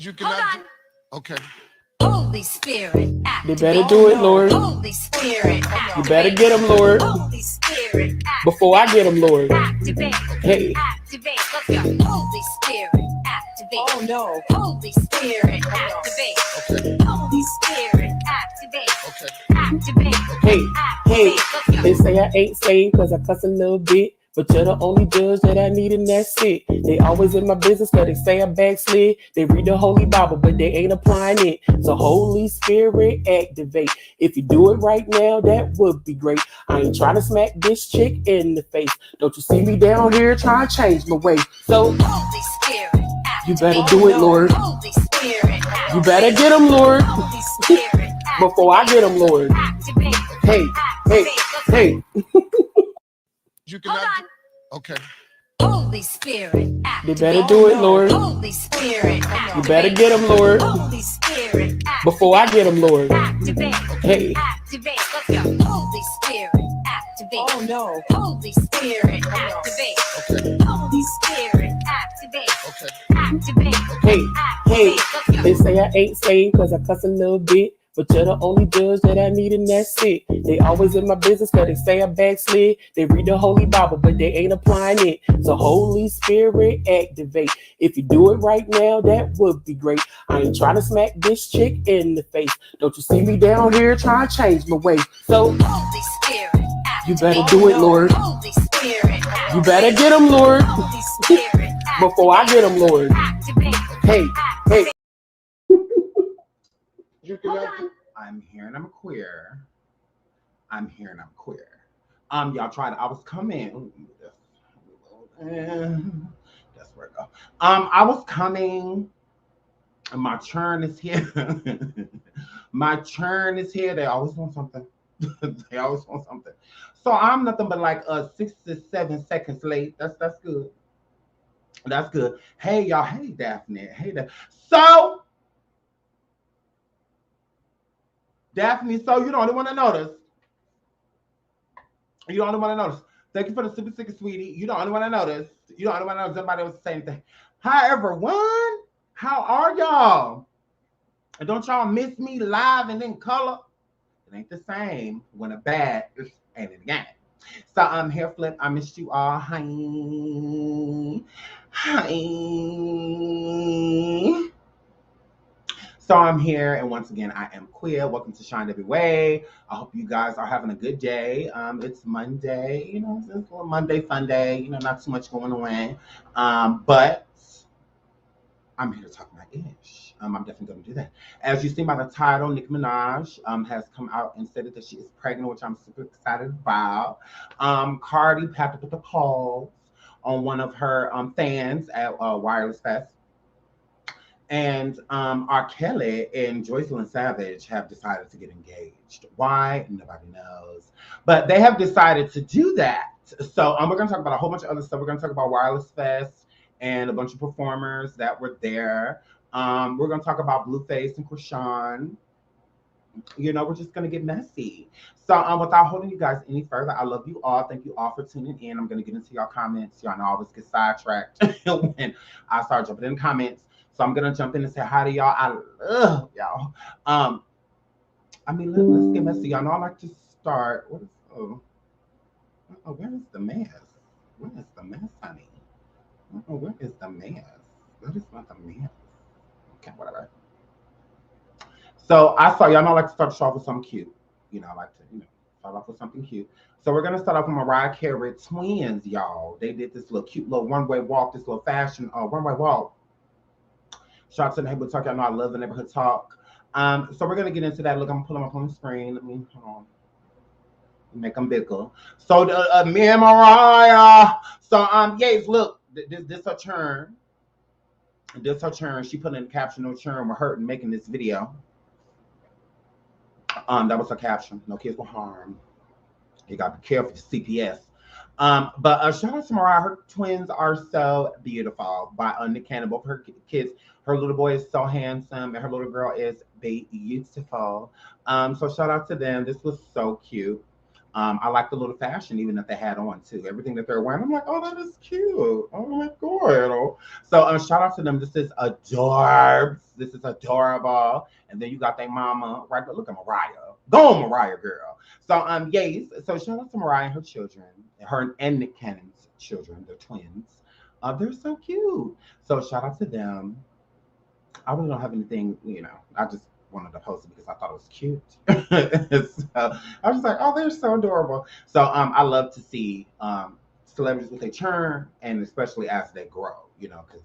You cannot. Okay. Holy Spirit, They better do it, Lord. Holy Spirit, You better get them, Lord. Holy Spirit, Before I get them, Lord. activate. Hey. Activate. Let's go. Holy Spirit, activate. Oh no. Holy Spirit, activate. Okay. Holy Spirit, activate. Okay. Activate. Hey, hey, Let's go. they say I ain't saved cause I cuss a little bit. But you're the only judge that I need and that's it. They always in my business cause they say I backslid. They read the Holy Bible but they ain't applying it. So Holy Spirit activate. If you do it right now, that would be great. I ain't trying to smack this chick in the face. Don't you see me down here trying to change my way. So Holy Spirit, you better do it, Lord. Holy Spirit, You better get them, Lord. Holy Spirit, Before I get them, Lord. activate. Hey, hey, hey. You cannot. Okay. Holy Spirit, They activate. better do it, Lord. Holy Spirit, You better get them, Lord. Holy Spirit, Before I get them, Lord. activate. Hey. Activate. Let's go. Holy Spirit, activate. Oh no. Holy Spirit, activate. Okay. Holy Spirit, activate. Okay. Activate. Hey, hey, Let's go. they say I ain't saved cause I cuss a little bit. But you're the only judge that I need and that's it. They always in my business cause they say I backslid. They read the Holy Bible but they ain't applying it. So Holy Spirit activate. If you do it right now, that would be great. I ain't trying to smack this chick in the face. Don't you see me down here trying to change my way. So Holy Spirit, you better do it, Lord. Holy Spirit, You better get them, Lord. Holy Spirit, Before I get them, Lord. activate. Hey, hey. You cannot. I'm here and I'm queer. I'm here and I'm queer. Y'all tried. I was coming. That's where it go. I was coming. And my churn is here. My churn is here. They always want something. They always want something. So I'm nothing but like 6 to 7 seconds late. That's good. That's good. Hey y'all. Hey Daphne. Hey Daphne. So Daphne, so you the only one to notice. You the only one to notice. Thank you for the super sick sweetie. You the only one to notice. You the only one to notice. Everybody else the same thing. Hi everyone. How are y'all? And don't y'all miss me live and in color? It ain't the same when a bad ain't in the game. So I'm here, Flip. I missed you all. Hi. Hi. So I'm here, and once again, I am queer. Welcome to Shine Every Way. I hope you guys are having a good day. It's Monday, it's a little Monday fun day. Not too much going on, but I'm here to talk my ish. I'm definitely going to do that. As you see by the title, Nicki Minaj has come out and said that she is pregnant, which I'm super excited about. Cardi had to put the pause on one of her fans at Wireless Fest. And R. Kelly and Joycelyn Savage have decided to get engaged. Why? Nobody knows. But they have decided to do that. So we're going to talk about a whole bunch of other stuff. We're going to talk about Wireless Fest and a bunch of performers that were there. We're going to talk about Blueface and Krishan. We're just going to get messy. So without holding you guys any further, I love you all. Thank you all for tuning in. I'm going to get into your comments. Y'all know I always get sidetracked when I start jumping in comments. So I'm gonna jump in and say hi to y'all. I love y'all. Let's get messy. Y'all know I like to start. Where is the mess? Where is the mess, honey? Where is the mess? That is not the mess. Okay, whatever. So y'all know I like to start the show off with something cute. I like to, start off with something cute. So we're gonna start off with Mariah Carey twins, y'all. They did this little cute little one-way walk, this little fashion one-way walk. Shout out to the neighborhood talk. Y'all know I love the neighborhood talk. So we're gonna get into that. Look, I'm gonna pull them up on the screen. Hold on. Make them bigger. So me and Mariah. So yes, look, this her turn. This her turn. She put in the caption, no churn were hurt in making this video. That was her caption. No kids were harmed. You gotta be careful with CPS. But shout out to Mariah. Her twins are so beautiful. By Nick Cannon, both her kids. Her little boy is so handsome, and her little girl is beautiful. So shout out to them. This was so cute. I like the little fashion even that they had on too. Everything that they're wearing, I'm like, oh, that is cute. Oh my god. So shout out to them. This is adorbs. This is adorable. And then you got their mama, right? But look at Mariah. Go on, Mariah, girl. So yes. So shout out to Mariah and her children, her and Nick Cannon's children, they're twins. They're so cute. So shout out to them. I really don't have anything, I just wanted to post it because I thought it was cute. So I was like, oh, they're so adorable. So I love to see celebrities with a churn, and especially as they grow, because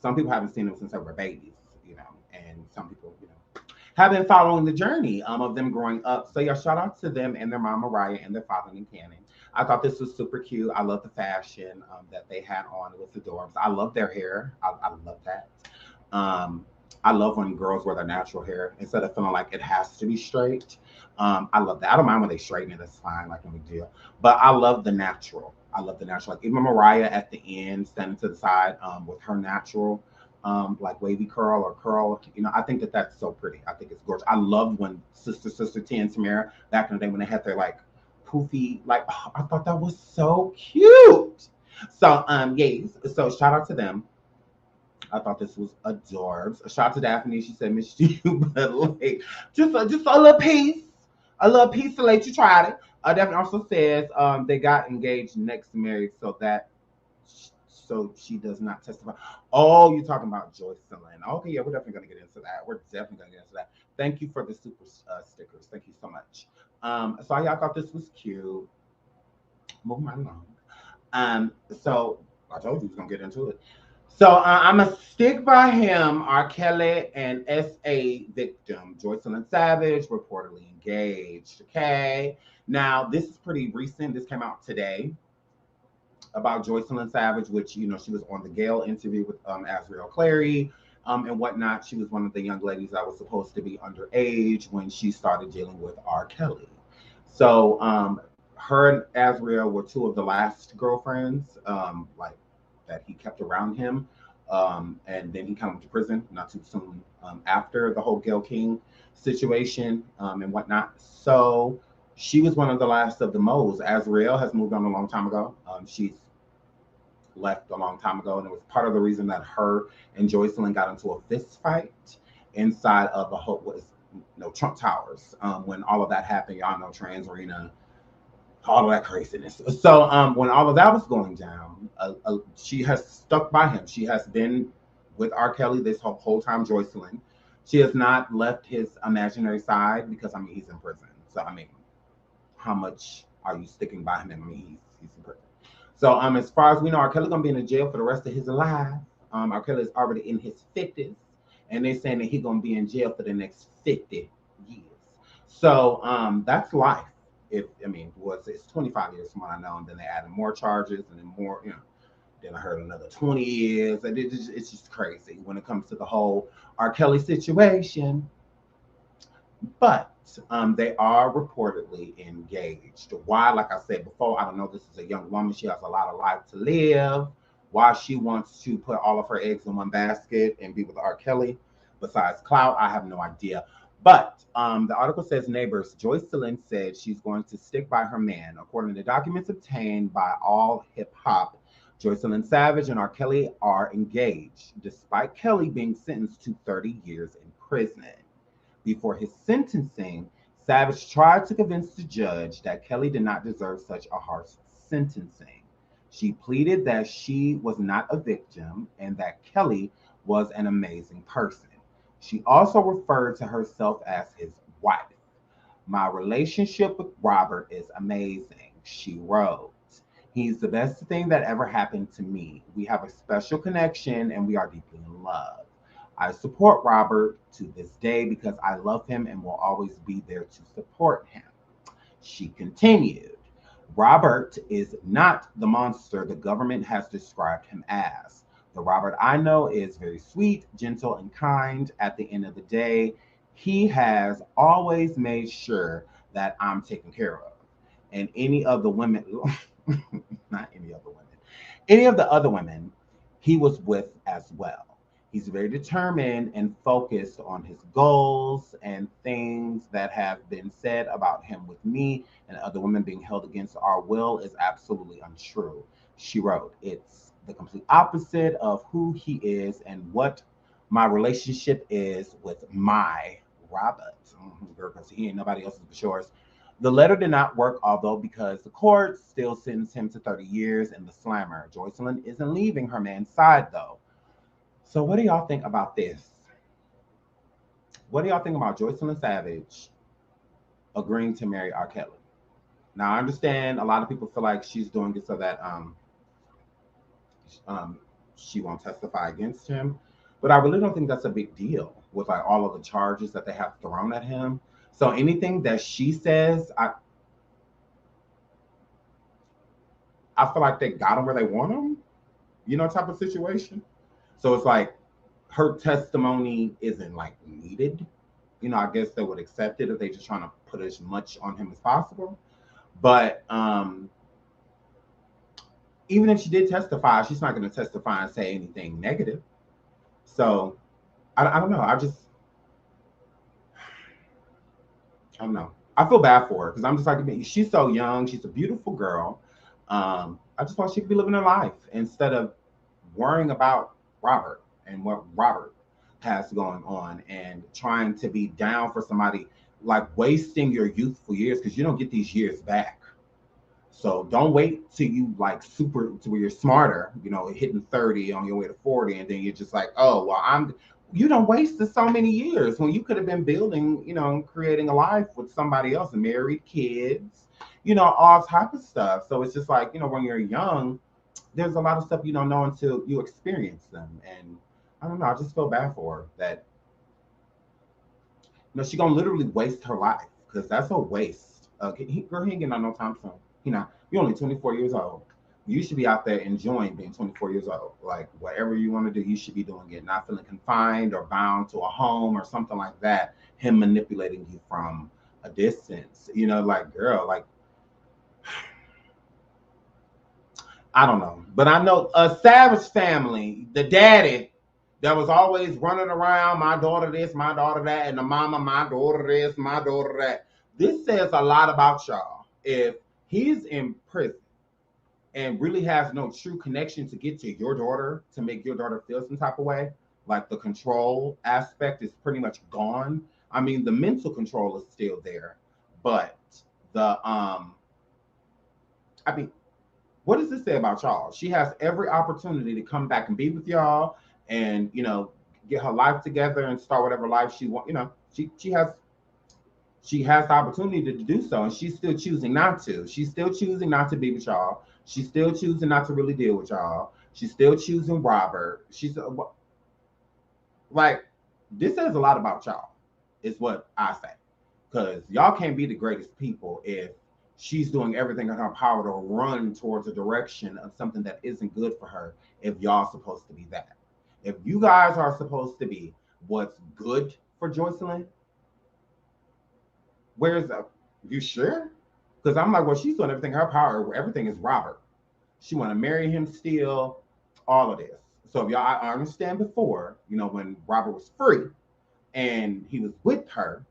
some people haven't seen them since they were babies, and some people, have been following the journey of them growing up. So yeah, shout out to them and their mom Mariah and their father Nick Cannon. I thought this was super cute. I love the fashion that they had on. It was adorable. I love their hair. I love that. I love when girls wear their natural hair instead of feeling like it has to be straight. I love that. I don't mind when they straighten it. That's fine, like no big deal. But I love the natural. I love the natural. Like even Mariah at the end, standing to the side with her natural, like wavy curl or curl. I think that that's so pretty. I think it's gorgeous. I loved when Sister T and Tamara back in the day when they had their like poofy, like I thought that was so cute. So yes. So shout out to them. I thought this was adorbs. A shout out to Daphne. She said, "Miss you," but like just a little piece, to let you try it. Daphne also says they got engaged next married, so she does not testify. Oh, you're talking about Joycelyn. Okay, yeah, we're definitely gonna get into that. We're definitely gonna get into that. Thank you for the super stickers. Thank you so much. So yeah, I thought this was cute. Moving right along. So I told you we was gonna get into it. So I'm a stick by him. R. Kelly and S.A. victim Joycelyn Savage reportedly engaged. Okay, now this is pretty recent. This came out today about Joycelyn Savage, which she was on the Gale interview with Azriel Clary and whatnot. She was one of the young ladies that was supposed to be underage when she started dealing with R. Kelly. So her and Azriel were two of the last girlfriends, like that he kept around him. And then he kind of went to prison not too soon after the whole Gayle King situation and whatnot. So she was one of the last of the Moes. Azriel has moved on a long time ago. She's left a long time ago, and it was part of the reason that her and Joycelyn got into a fist fight inside of Trump Towers. When all of that happened, y'all know Trans Arena, all of that craziness. So when all of that was going down, she has stuck by him. She has been with R. Kelly this whole time, Joycelyn. She has not left his imaginary side because, he's in prison. So, how much are you sticking by him? He's in prison. So as far as we know, R. Kelly's going to be in jail for the rest of his life. R. Kelly is already in his 50s. And they're saying that he's going to be in jail for the next 50 years. So that's life. It's 25 years from what I know, and then they added more charges, and then more, then I heard another 20 years, and it's just crazy when it comes to the whole R. Kelly situation. But they are reportedly engaged. Why? Like I said before, I don't know. This is a young woman. She has a lot of life to live. Why she wants to put all of her eggs in one basket and be with R. Kelly, besides clout, I have no idea. But the article says neighbors, Joycelyn said she's going to stick by her man. According to documents obtained by All Hip Hop, Joycelyn Savage and R. Kelly are engaged, despite Kelly being sentenced to 30 years in prison. Before his sentencing, Savage tried to convince the judge that Kelly did not deserve such a harsh sentencing. She pleaded that she was not a victim and that Kelly was an amazing person. She also referred to herself as his wife. My relationship with Robert is amazing, she wrote. He's the best thing that ever happened to me. We have a special connection and we are deeply in love. I support Robert to this day because I love him and will always be there to support him. She continued, Robert is not the monster the government has described him as. The Robert I know is very sweet, gentle, and kind. At the end of the day, he has always made sure that I'm taken care of. And any of the women, not any other women, any of the other women he was with as well. He's very determined and focused on his goals, and things that have been said about him with me and other women being held against our will is absolutely untrue. She wrote, it's the complete opposite of who he is and what my relationship is with my Robert. Girl, because he ain't nobody else's but yours. The letter did not work, although, because the court still sentenced him to 30 years in the slammer. Joycelyn isn't leaving her man's side, though. So what do y'all think about this? What do y'all think about Joycelyn Savage agreeing to marry R. Kelly? Now, I understand a lot of people feel like she's doing it so that um, she won't testify against him. But I really don't think that's a big deal with like all of the charges that they have thrown at him. So anything that she says, I feel like they got him where they want him, type of situation. So it's like her testimony isn't like needed. I guess they would accept it if they just trying to put as much on him as possible. But even if she did testify, she's not going to testify and say anything negative. So I don't know. I don't know. I feel bad for her because I'm just like, she's so young. She's a beautiful girl. I just want she to be living her life instead of worrying about Robert and what Robert has going on and trying to be down for somebody, like wasting your youthful years because you don't get these years back. So don't wait till you like super to where you're smarter, hitting 30 on your way to 40, and then you're just like, oh well, you don't wasted so many years when you could have been building, creating a life with somebody else, married, kids, all type of stuff. So it's just like, when you're young, there's a lot of stuff you don't know until you experience them. And I don't know, I just feel bad for her that she's gonna literally waste her life because that's a waste. Girl, he ain't getting on no time soon. You're only 24 years old. You should be out there enjoying being 24 years old. Like whatever you want to do, you should be doing it, not feeling confined or bound to a home or something like that. Him manipulating you from a distance. Like girl, like I don't know. But I know a Savage family, the daddy that was always running around, my daughter this, my daughter that, and the mama, my daughter this, my daughter that. This says a lot about y'all. If he's in prison and really has no true connection to get to your daughter, to make your daughter feel some type of way, like the control aspect is pretty much gone. I mean, the mental control is still there, but the what does this say about y'all? She has every opportunity to come back and be with y'all and, get her life together and start whatever life she wants. She has the opportunity to do so, and she's still choosing not to. She's still choosing not to be with y'all. She's still choosing not to really deal with y'all. She's still choosing Robert. She's like, this says a lot about y'all, is what I say. Because y'all can't be the greatest people if she's doing everything in her power to run towards a direction of something that isn't good for her if y'all supposed to be that. If you guys are supposed to be what's good for Joycelyn, where's the, you sure? Because I'm like, well, she's doing everything in her power. Everything is Robert. She want to marry him still, all of this. So if y'all, I understand before, when Robert was free and he was with her,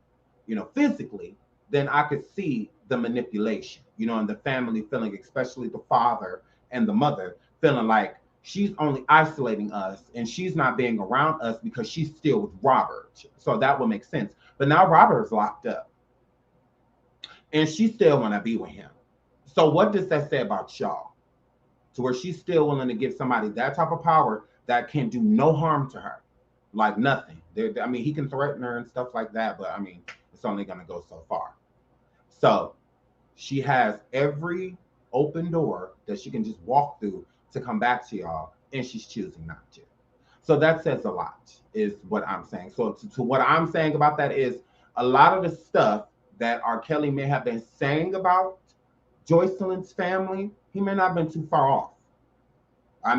physically, then I could see the manipulation, and the family feeling, especially the father and the mother, feeling like she's only isolating us and she's not being around us because she's still with Robert. So that would make sense. But now Robert is locked up and she still want to be with him. So what does that say about y'all? To where she's still willing to give somebody that type of power that can do no harm to her, like nothing. He can threaten her and stuff like that, but it's only going to go so far. So she has every open door that she can just walk through to come back to y'all, and she's choosing not to. So that says a lot, is what I'm saying. So to what I'm saying about that is a lot of the stuff that R. Kelly may have been saying about Joycelyn's family, he may not have been too far off.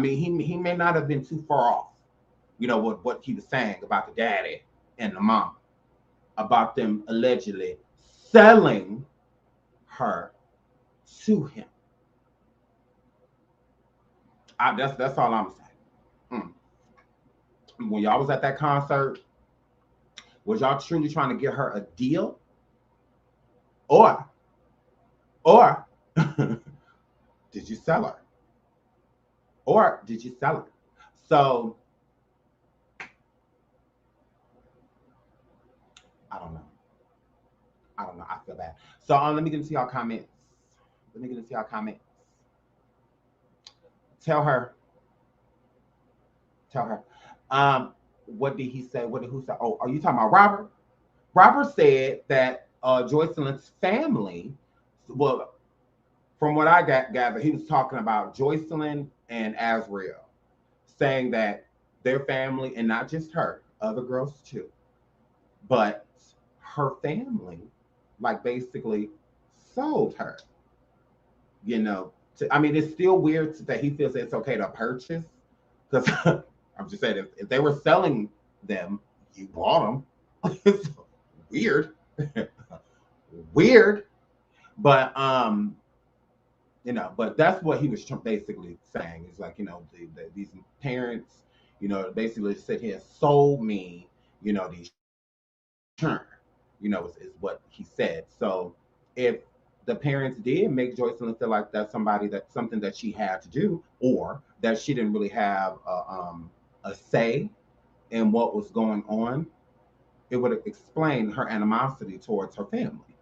He may not have been too far off, what he was saying about the daddy and the mom, about them allegedly selling her to him. That's all I'm saying. when y'all was at that concert, was y'all truly trying to get her a deal? Or did you sell her? Or did you sell her? So I don't know. I feel bad. So let me get into y'all comments. Tell her. What did he say? What did who say? Oh, are you talking about Robert? Robert said that Joycelyn's family, well, from what I gathered, he was talking about Joycelyn and Azriel, saying that their family, and not just her, other girls too, but her family, like basically sold her. You know, I mean, it's still weird that he feels it's okay to purchase, because I'm just saying, if they were selling them, you bought them. It's weird. Weird. But but that's what he was basically saying. It's like, these parents, basically said he has sold me, these children, is what he said. So if the parents did make Joycelyn feel like that's something that she had to do, or that she didn't really have a say in what was going on, it would explain her animosity towards her family.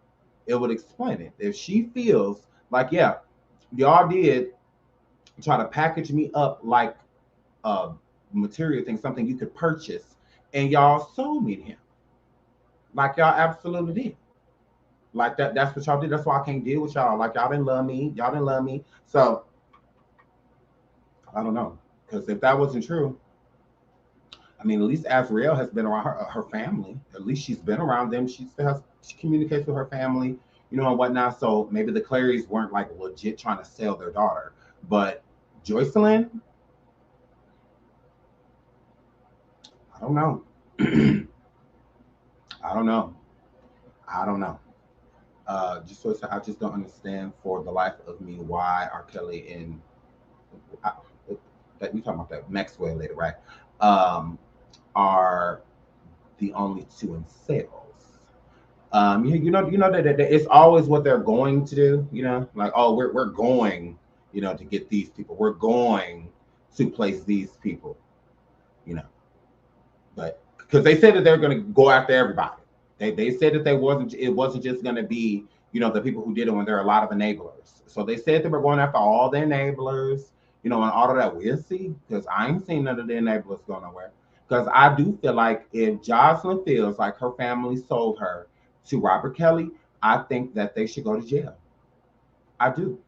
It would explain it. If she feels like, yeah, y'all did try to package me up like a material thing, something you could purchase, and y'all sold me to him. Like y'all absolutely did. Like that's what y'all did. That's why I can't deal with y'all. Like y'all didn't love me. Y'all didn't love me. So I don't know. Because if that wasn't true, I mean, at least Azriel has been around her family. At least she's been around them. She communicates with her family, and whatnot. So maybe the Clarys weren't like legit trying to sell their daughter. But Joycelyn, I don't know. I don't know. Just so I just don't understand for the life of me why R. Kelly and that you talking about that Maxwell later, right? Are the only two in sales. That it's always what they're going to do. Like, oh, we're going, to get these people. We're going to place these people, but because they said that they're going to go after everybody. They said that it wasn't just going to be, the people who did it when there are a lot of enablers. So they said they were going after all the enablers, and all of that. We'll see, because I ain't seen none of the enablers go nowhere. Because I do feel like if Joycelyn feels like her family sold her to Robert Kelly, I think that they should go to jail. I do.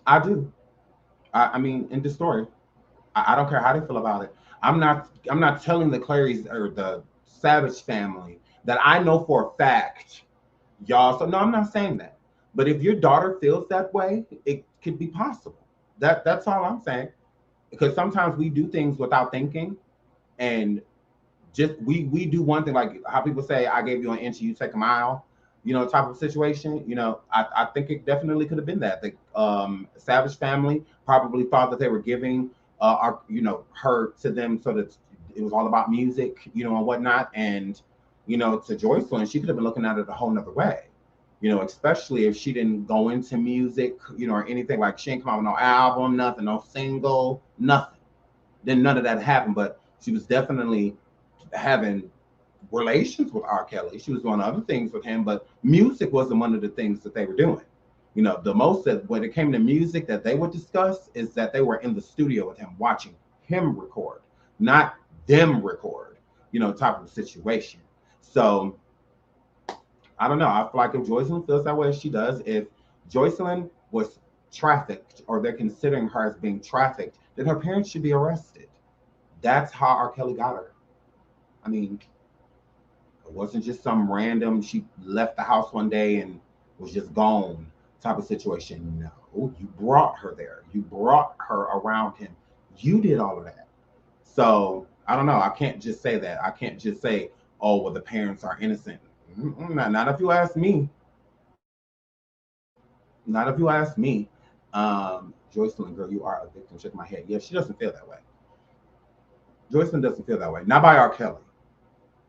I mean, in the story, I don't care how they feel about it. I'm not telling the Clarys or the Savage family that I know for a fact, y'all. So no, I'm not saying that. But if your daughter feels that way, it could be possible. That's all I'm saying. Because sometimes we do things without thinking, and just we do one thing, like how people say, I gave you an inch, you take a mile, type of situation. I think it definitely could have been that. The Savage family probably thought that they were giving her to them so that it was all about music, and whatnot. And, to Joycelyn, she could have been looking at it a whole nother way, especially if she didn't go into music, or anything. Like, she didn't come out with no album, nothing, no single, nothing. Then none of that happened, but she was definitely having relations with R. Kelly. She was doing other things with him, but music wasn't one of the things that they were doing. The most that when it came to music that they would discuss is that they were in the studio with him, watching him record, not them record, type of situation. So I don't know. I feel like if Joycelyn feels that way, she does. If Joycelyn was trafficked, or they're considering her as being trafficked, then her parents should be arrested. That's how R. Kelly got her. I mean, it wasn't just some random, she left the house one day and was just gone type of situation. No, you brought her there. You brought her around him. You did all of that. So I don't know. I can't just say that. I can't just say, oh, well, the parents are innocent. Not if you ask me. Not if you ask me. Joycelyn, girl, you are a victim. Shake my head. Yeah, she doesn't feel that way. Joycelyn doesn't feel that way. Not by R. Kelly.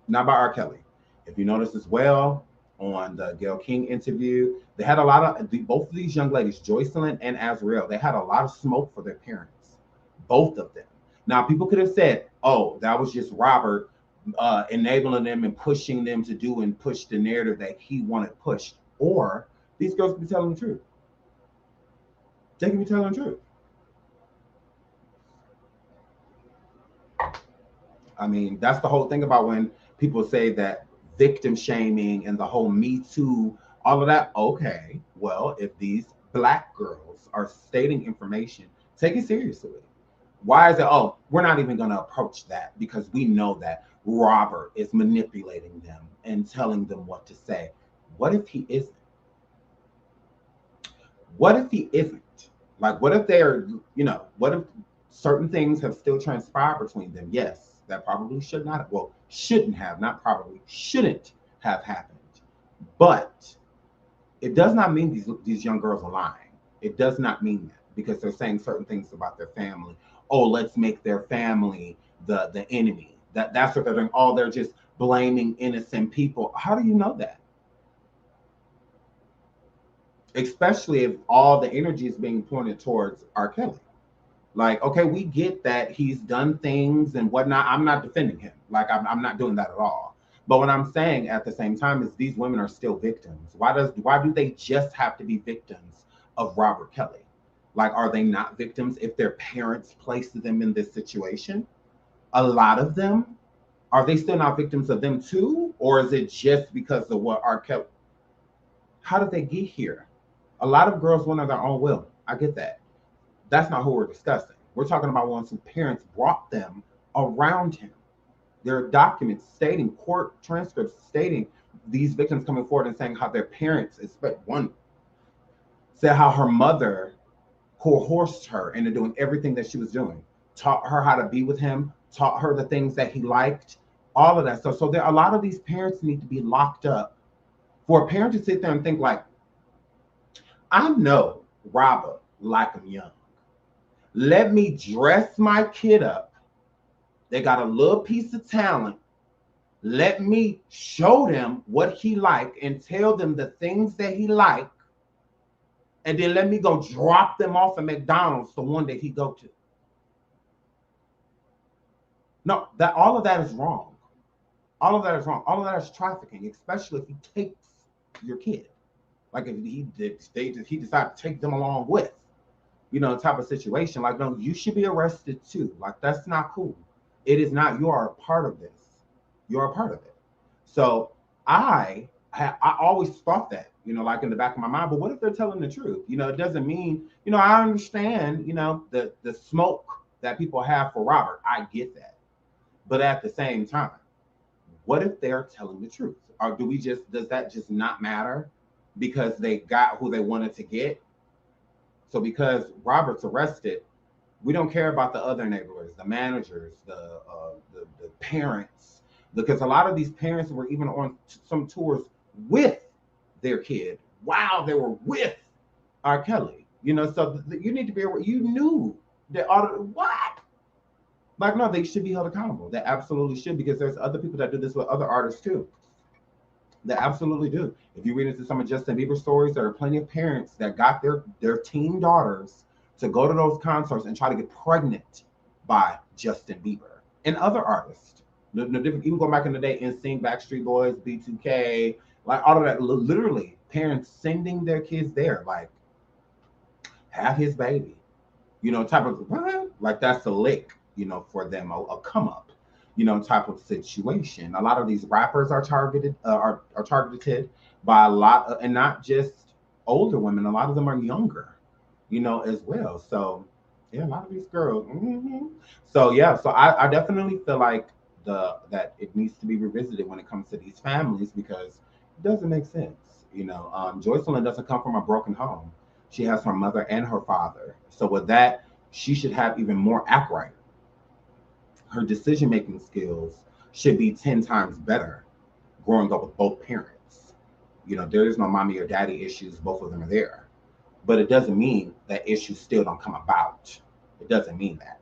Not by R. Kelly. If you notice as well, on the Gayle King interview, they had a lot of both of these young ladies, Joycelyn and Azriel, they had a lot of smoke for their parents, both of them. Now, people could have said, "Oh, that was just Robert enabling them and pushing them to do and push the narrative that he wanted pushed," or these girls could be telling the truth. They could be telling the truth. I mean, that's the whole thing about when people say that victim shaming and the whole Me Too, all of that. Okay, well, if these black girls are stating information, take it seriously. Why is it, oh, we're not even going to approach that because we know that Robert is manipulating them and telling them what to say? What if he isn't? What if he isn't? Like, what if they're, what if certain things have still transpired between them? Yes, that probably should not have, well, shouldn't have, not probably, shouldn't have happened. But it does not mean these young girls are lying. It does not mean that because they're saying certain things about their family. Oh, let's make their family the enemy. That's what they're doing. Oh, they're just blaming innocent people. How do you know that? Especially if all the energy is being pointed towards R. Kelly. Like, okay, we get that he's done things and whatnot. I'm not defending him. Like, I'm not doing that at all. But what I'm saying at the same time is these women are still victims. Why do they just have to be victims of Robert Kelly? Like, are they not victims if their parents placed them in this situation? A lot of them. Are they still not victims of them too? Or is it just because of what R. Kelly? How did they get here? A lot of girls went on their own will. I get that. That's not who we're discussing. We're talking about ones whose parents brought them around him. There are documents stating, court transcripts stating these victims coming forward and saying how their parents, one said how her mother coerced her into doing everything that she was doing, taught her how to be with him, taught her the things that he liked, all of that stuff. So there, a lot of these parents need to be locked up. For a parent to sit there and think like, I know Robert like him young. Let me dress my kid up. They got a little piece of talent. Let me show them what he like and tell them the things that he like. And then let me go drop them off at McDonald's, the one that he go to. No, that all of that is wrong. All of that is wrong. All of that is trafficking, especially if he takes your kid. Like if he decided to take them along with, type of situation. Like, no, you should be arrested too. Like, that's not cool. It is not. You are a part of this. You're a part of it. So I always thought that, like in the back of my mind. But what if they're telling the truth? It doesn't mean, I understand, the smoke that people have for Robert. I get that. But at the same time, what if they're telling the truth? Or does that just not matter because they got who they wanted to get? So because Robert's arrested, we don't care about the other enablers, the managers, the parents, because a lot of these parents were even on some tours with their kid while they were with R. Kelly. So you need to be aware. You knew that what? Like, no, they should be held accountable. They absolutely should, because there's other people that do this with other artists too. They absolutely do. If you read into some of Justin Bieber stories, there are plenty of parents that got their teen daughters to go to those concerts and try to get pregnant by Justin Bieber and other artists. No different. Even going back in the day, NSYNC, Backstreet Boys, B2K, like all of that. Literally, parents sending their kids there, like, have his baby, type of like that's a lick, for them, a come up, type of situation. A lot of these rappers are targeted, are targeted by a lot of, and not just older women. A lot of them are younger, as well. So yeah, a lot of these girls. So yeah, so I definitely feel like that it needs to be revisited when it comes to these families, because it doesn't make sense. Joycelyn doesn't come from a broken home. She has her mother and her father. So with that, she should have even more act right. Her decision-making skills should be 10 times better growing up with both parents. There is no mommy or daddy issues. Both of them are there. But it doesn't mean that issues still don't come about. It doesn't mean that.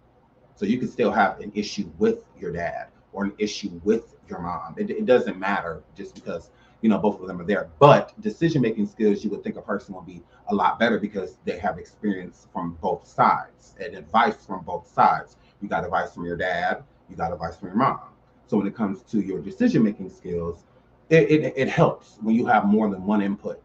So you could still have an issue with your dad or an issue with your mom. It doesn't matter just because, both of them are there. But decision-making skills, you would think a person will be a lot better because they have experience from both sides and advice from both sides. You got advice from your dad, you got advice from your mom. So when it comes to your decision-making skills, it helps when you have more than one input.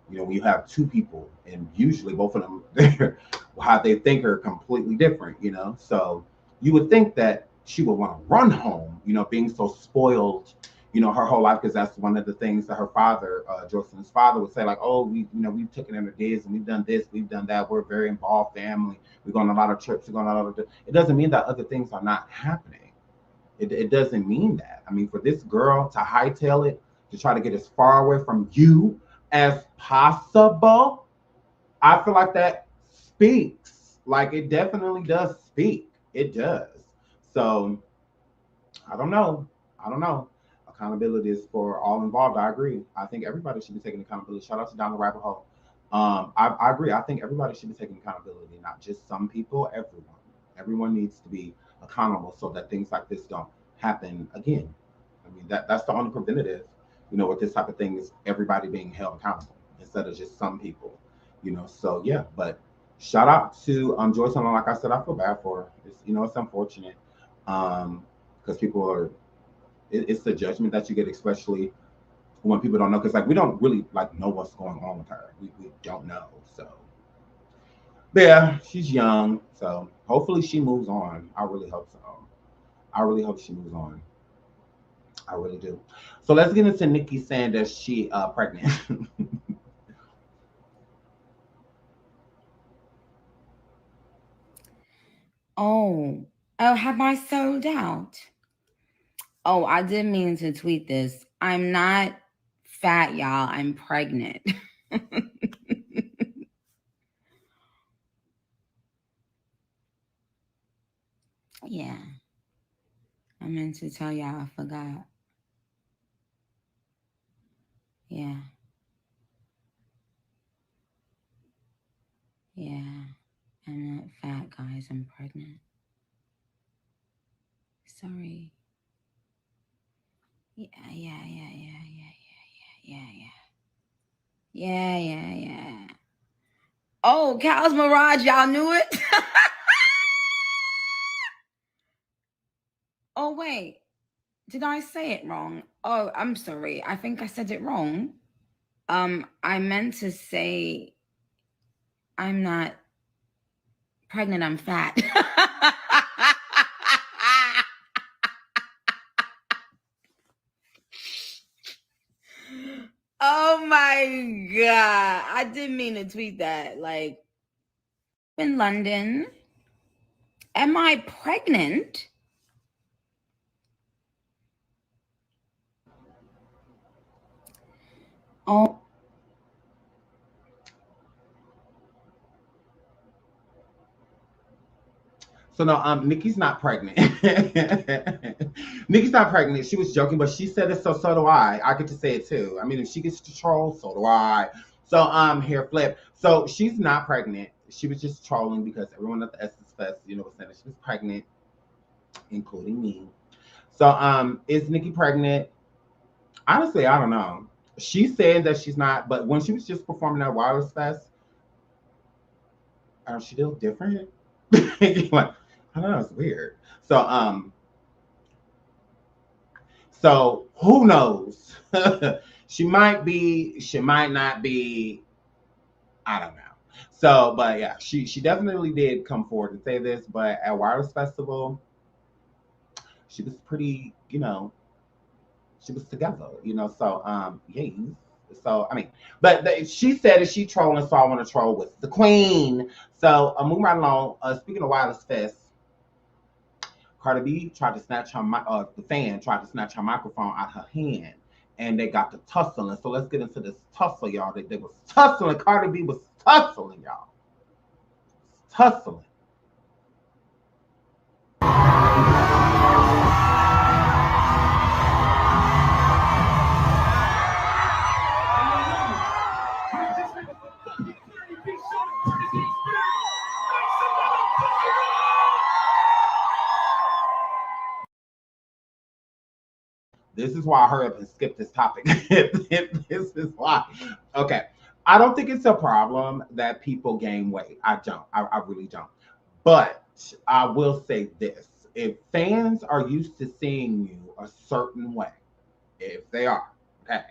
When you have two people, and usually both of them, how they think are completely different, So you would think that she would want to run home, being so spoiled, her whole life, because that's one of the things that her father, Joycelyn's father, would say, like, oh, we've taken in our days and we've done this, we've done that. We're a very involved family. We've gone on a lot of trips. We've gone on a lot of. It doesn't mean that other things are not happening. It doesn't mean that. I mean, for this girl to hightail it, to try to get as far away from you as possible, I feel like that speaks. Like, it definitely does speak. It does. So I don't know. Accountability is for all involved. I agree. I think everybody should be taking accountability. Shout out to Down the Rabbit Hole. I agree. I think everybody should be taking accountability, not just some people. Everyone needs to be accountable so that things like this don't happen again. I mean, that's the only preventative, with this type of thing, is everybody being held accountable instead of just some people, So yeah, but shout out to Joycelyn. Like I said, I feel bad for her. It's unfortunate because people are. It's the judgment that you get, especially when people don't know, because we don't really know what's going on with her. We don't know. So, but yeah, she's young, so hopefully she moves on. I really hope so. I really hope she moves on. I really do. So let's get into Nicki saying that she pregnant. Oh, have I sold out? Oh, I didn't mean to tweet this. I'm not fat, y'all. I'm pregnant. Yeah. I meant to tell y'all, I forgot. Yeah. Yeah. I'm not fat, guys. I'm pregnant. Sorry. Yeah. Oh, Cal's Mirage, y'all knew it? Oh, wait. Did I say it wrong? Oh, I'm sorry. I think I said it wrong. I meant to say I'm not pregnant, I'm fat. Oh my God. I didn't mean to tweet that. In London. Am I pregnant? Oh. So no, Nicki's not pregnant. Nicki's not pregnant. She was joking, but she said it, so do I. I get to say it too. I mean, if she gets to troll, so do I. So here, flip. So she's not pregnant. She was just trolling because everyone at the Essence Fest, was saying that she was pregnant, including me. So is Nicki pregnant? Honestly, I don't know. She's saying that she's not, but when she was just performing at Wireless Fest, she still different? I don't know, it's weird. So who knows? She might be, she might not be, I don't know. So, but yeah, she definitely did come forward and say this, but at Wireless Festival, she was pretty, she was together, so yeah. So I mean, but she said that she trolling, so I want to troll with the queen. So moving right along. Speaking of Wireless Fest, Cardi B tried to snatch her the fan tried to snatch her microphone out her hand, and they got to tussling. So let's get into this tussle, y'all. They was tussling. Cardi B was tussling, y'all. Tussling. this is why I hurry up and skip this topic. This is why. Okay. I don't think it's a problem that people gain weight. I don't. I really don't. But I will say this. If fans are used to seeing you a certain way, if they are, okay.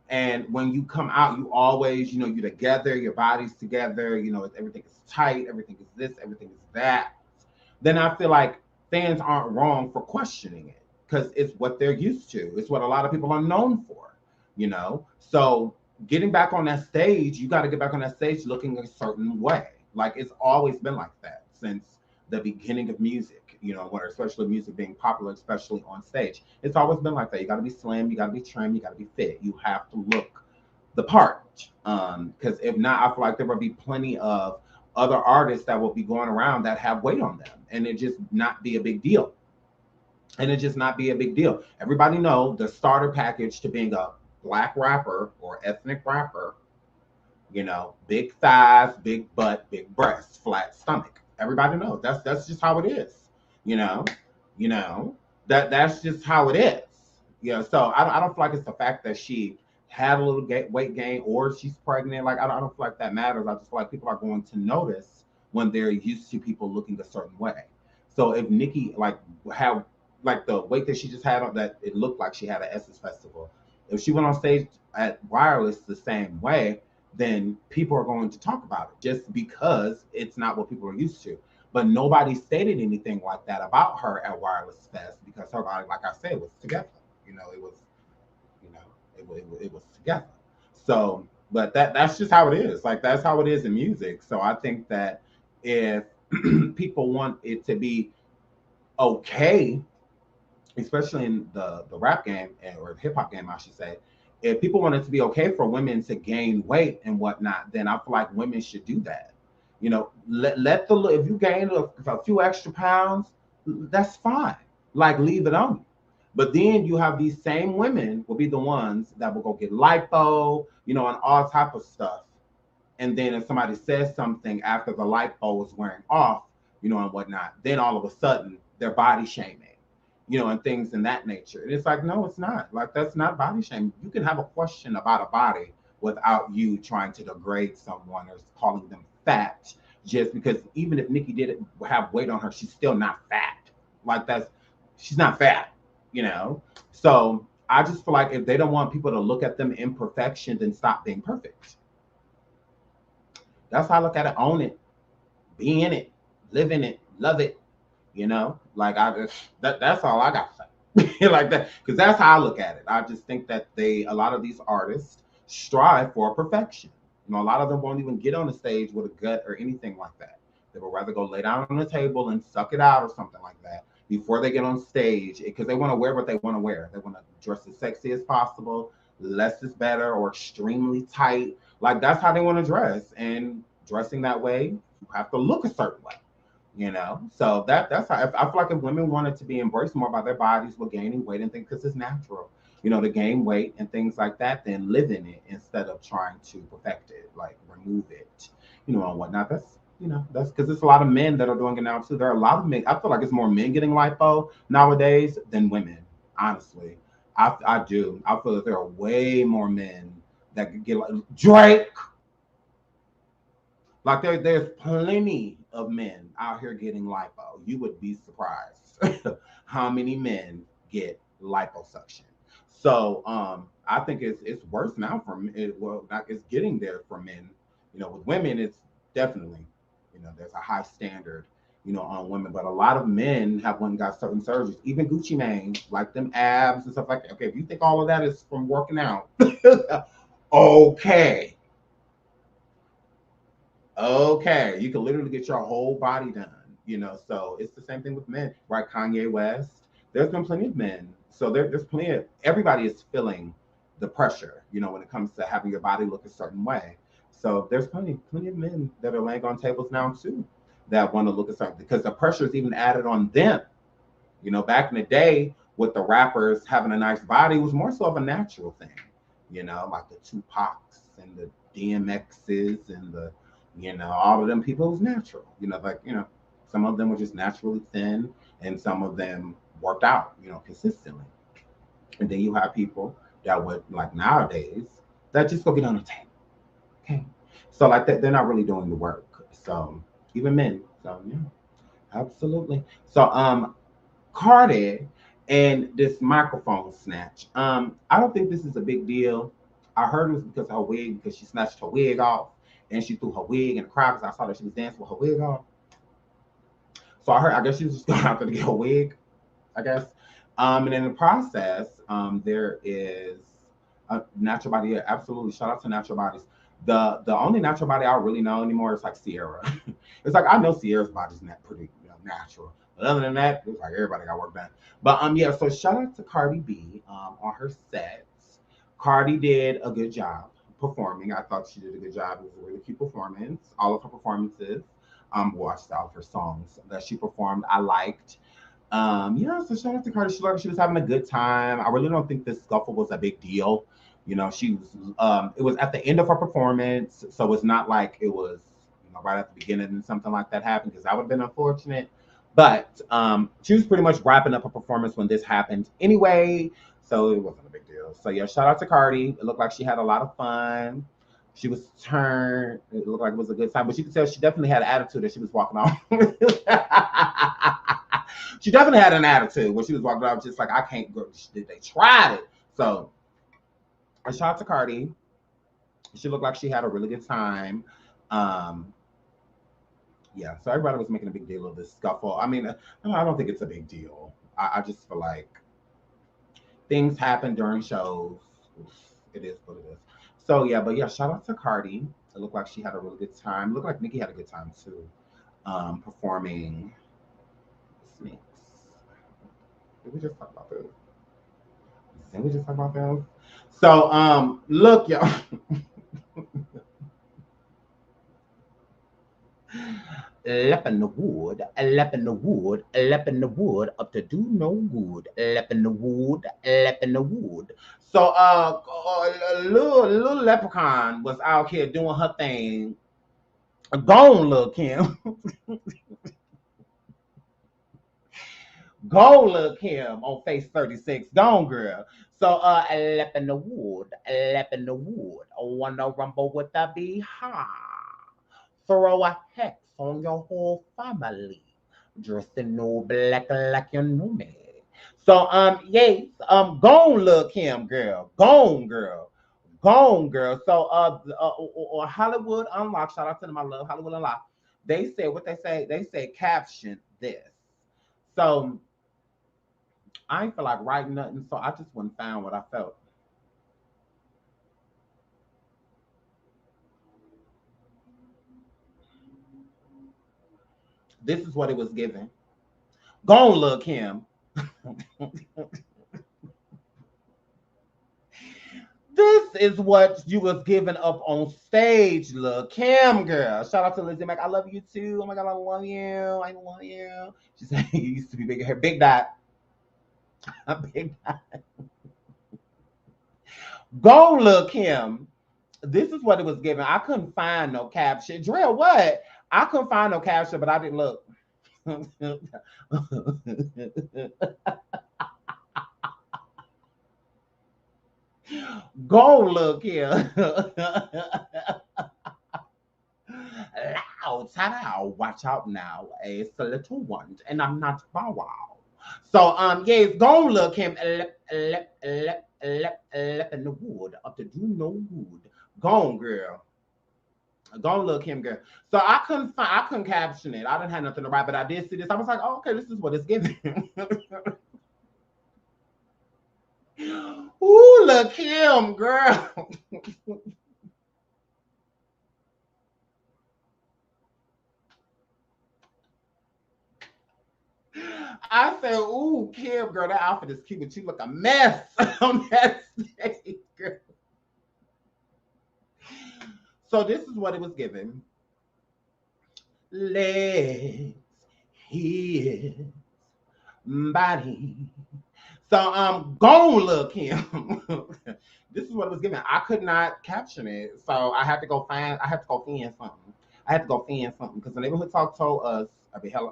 And when you come out, you always, you're together, your body's together, everything is tight, everything is this, everything is that. Then I feel like fans aren't wrong for questioning it because it's what they're used to. It's what a lot of people are known for. So getting back on that stage, you got to get back on that stage looking a certain way. Like it's always been like that since the beginning of music, where especially music being popular, especially on stage. It's always been like that. You got to be slim, you got to be trim, you got to be fit. You have to look the part. Because if not, I feel like there will be plenty of other artists that will be going around that have weight on them, and it just not be a big deal. Everybody know the starter package to being a black rapper or ethnic rapper, big thighs, big butt, big breasts, flat stomach. Everybody knows that's just how it is. you know, that's just how it is. So I don't feel like it's the fact that she had a little weight gain or she's pregnant. Like I don't feel like that matters. I just feel like people are going to notice when they're used to people looking a certain way. So if Nicki had the weight that she just had on, that it looked like she had an Essence Festival, if she went on stage at Wireless the same way, then people are going to talk about it just because it's not what people are used to. But nobody stated anything like that about her at Wireless Fest because her body, like I said, was together. It was together. So, but that's just how it is. Like that's how it is in music. So I think that if people want it to be okay, especially in the rap game or the hip hop game, I should say, if people want it to be okay for women to gain weight and whatnot, then I feel like women should do that. If you gain a few extra pounds, that's fine. Like leave it on. But then you have these same women will be the ones that will go get lipo, and all type of stuff. And then if somebody says something after the lipo is wearing off, and whatnot, then all of a sudden they're body shaming, and things in that nature. And it's like, no, it's not. Like that's not body shaming. You can have a question about a body without you trying to degrade someone or calling them fat. Just because even if Nicki didn't have weight on her, she's still not fat. Like she's not fat. So I just feel like if they don't want people to look at them imperfection, then stop being perfect. That's how I look at it. Own it, be in it, live in it, love it. Like that's all I got to say. Like that, because that's how I look at it. I just think that a lot of these artists strive for perfection. A lot of them won't even get on the stage with a gut or anything like that. They would rather go lay down on the table and suck it out or something like that before they get on stage, because they want to wear what they want to wear. They want to dress as sexy as possible, less is better, or extremely tight. Like that's how they want to dress. And dressing that way, you have to look a certain way. So that's how I feel like if women wanted to be embraced more by their bodies with gaining weight and things, because it's natural, to gain weight and things like that, then live in it instead of trying to perfect it, like remove it, and whatnot. That's because there's a lot of men that are doing it now too. There are a lot of men. I feel like it's more men getting lipo nowadays than women. Honestly, I do. I feel that there are way more men that could get like Drake. Like there's plenty of men out here getting lipo. You would be surprised how many men get liposuction. So I think it's worse now for men. Well, it's getting there for men. With women, it's definitely, there's a high standard, on women. But a lot of men have went and got certain surgeries. Even Gucci Mane, like them abs and stuff like that. Okay, if you think all of that is from working out, okay, you can literally get your whole body done. So it's the same thing with men, right? Kanye West. There's been plenty of men. So there's plenty of, everybody is feeling the pressure, when it comes to having your body look a certain way. So there's plenty of men that are laying on tables now too that want to look a certain, because the pressure is even added on them. Back in the day with the rappers having a nice body, it was more so of a natural thing, like the Tupacs and the DMXs and the, all of them people, it was natural, some of them were just naturally thin and some of them worked out, consistently. And then you have people that would like nowadays that just go get on the table. Okay. So like that, they're not really doing the work. So even men. So yeah, absolutely. So Cardi and this microphone snatch. I don't think this is a big deal. I heard it was because of her wig, because she snatched her wig off and she threw her wig in the crowd because I saw that she was dancing with her wig off. So I guess she was just going out there to get her wig, I guess. And in the process, there is a natural body. Yeah, absolutely. Shout out to natural bodies. The only natural body I really know anymore is like Ciara. It's like I know Ciara's body's not pretty natural. But other than that, it's like everybody got work done. But yeah, so shout out to Cardi B on her sets. Cardi did a good job performing. I thought she did a good job. It was a really cute performance. All of her performances, watched all of her songs that she performed. I liked. Yeah, so shout out to Cardi. She looked like she was having a good time. I really don't think this scuffle was a big deal. You know, she was it was at the end of her performance, so it's not like it was, right at the beginning and something like that happened, because that would have been unfortunate. But she was pretty much wrapping up her performance when this happened anyway, so it wasn't a big deal. So yeah, shout out to Cardi. It looked like she had a lot of fun. She was turned. It looked like it was a good time, but you could tell she definitely had an attitude as she was walking off. She definitely had an attitude when she was walking off, just like, I can't go. They tried it. So a shout out to Cardi. She looked like she had a really good time. Um, yeah, so everybody was making a big deal of this scuffle. I mean, I don't think it's a big deal. I just feel like things happen during shows. It is what it is. So yeah, but yeah, shout out to Cardi. It looked like she had a really good time. It looked like Nicki had a good time too, performing Snakes. Did we just talk about this? Did we just talk about this? So look, y'all. Lep in the wood, lep in the wood, lep in the wood, up to do no good. Lep in the wood, lep in the wood. So little leprechaun was out here doing her thing. Gone, little Kim. Go look him on face 36. Gone, girl. So lep in the wood, lep in the wood. Wanna rumble with the beehive. Throw a hex on your whole family. Dressed in all black like you know me. So yes, gone look him, girl. Gone, girl. Gone, girl. So Hollywood Unlocked, shout out to them, I love Hollywood Unlocked. They said what they say, caption this. So I ain't feel like writing nothing, so I just went and found what I felt. This is what it was given. Go on, look him. This is what you was giving up on stage, look. Kim, girl. Shout out to Lizzie Mac. I love you too. Oh my God, I love you. I love you. She said you used to be big hair. Big dot. Big dot. Go look him. This is what it was given. I couldn't find no caption. Drill, what? I couldn't find no caption, but I didn't look. Go look here. Loud, out. Watch out now. It's a little one, and I'm not Bow Wow. So yes, go look him in the wood up to do no good. Gone, girl. Go look him, girl. So I couldn't caption it. I didn't have nothing to write, but I did see this. I was like, oh, okay, this is what it's giving. Ooh, look him, girl. I said, ooh, Kim, girl, that outfit is cute, but you look a mess on that stage, girl. So this is what it was given. Legs, hips, body. So go look him. This is what it was given. I could not caption it, so I had to go find something. I had to go find something because the neighborhood talk told us,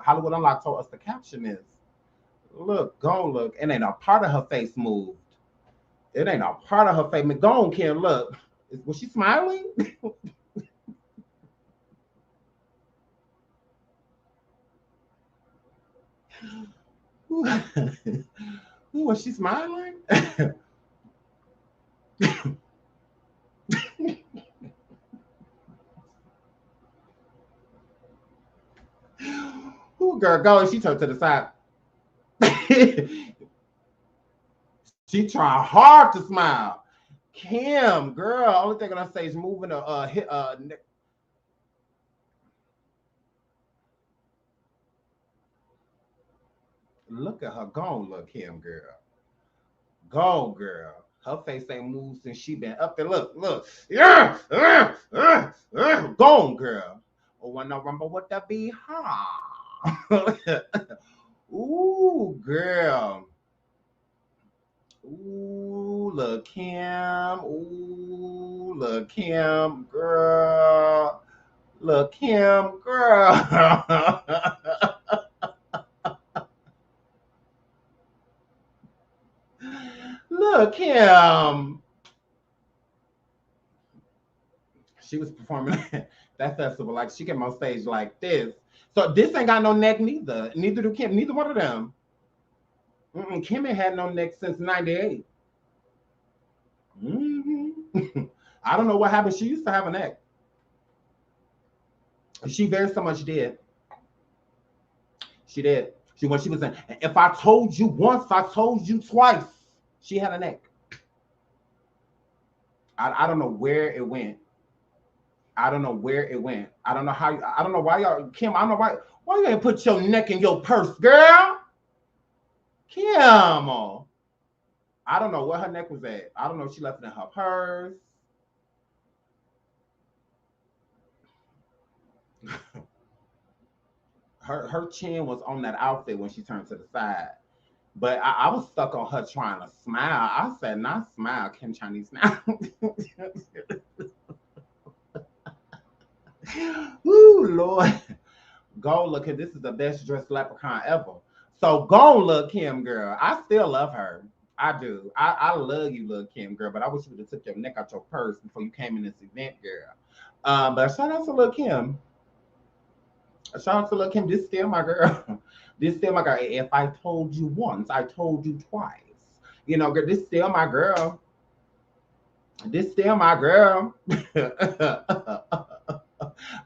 Hollywood Unlocked told us the caption is, look, go look, and then a part of her face moved. It ain't a part of her face. Go on, Kim. Look, was she smiling? Ooh, was she smiling? Ooh, girl, go. She turned to the side. She trying hard to smile. Kim, girl, only thing I say is moving a hit look at her. Go on, look, Kim, girl. Go, girl. Her face ain't moved since she been up there. Look. Yeah. Go on, girl. Oh, wanna rumble with the bee? Ooh, girl. Ooh, look, Kim. Ooh, look, Kim, girl. Look, Kim, girl. Look, Kim. She was performing at that festival. Like, she came on stage like this. So this ain't got no neck neither. Neither do Kim. Neither one of them. Kim ain't had no neck since 98. I don't know what happened. She used to have a neck. She very so much did. She did. When she was in, if I told you once, I told you twice. She had a neck. I don't know where it went. I don't know where it went. I don't know how. I don't know why y'all, Kim. I don't know why you ain't put your neck in your purse, girl. Kim. I don't know where her neck was at. I don't know if she left it in her purse. Her chin was on that outfit when she turned to the side. But I was stuck on her trying to smile. I said, not smile, Kim Chinese now. Ooh, Lord. Go look at this is the best dressed leprechaun ever. So go look, Kim, girl. I still love her. I do. I love you, little Kim, girl. But I wish you would have took your neck out your purse before you came in this event, girl. But shout out to little Kim. Shout out to little Kim. This still my girl. This still my girl. If I told you once, I told you twice. You know, girl, this still my girl. This still my girl.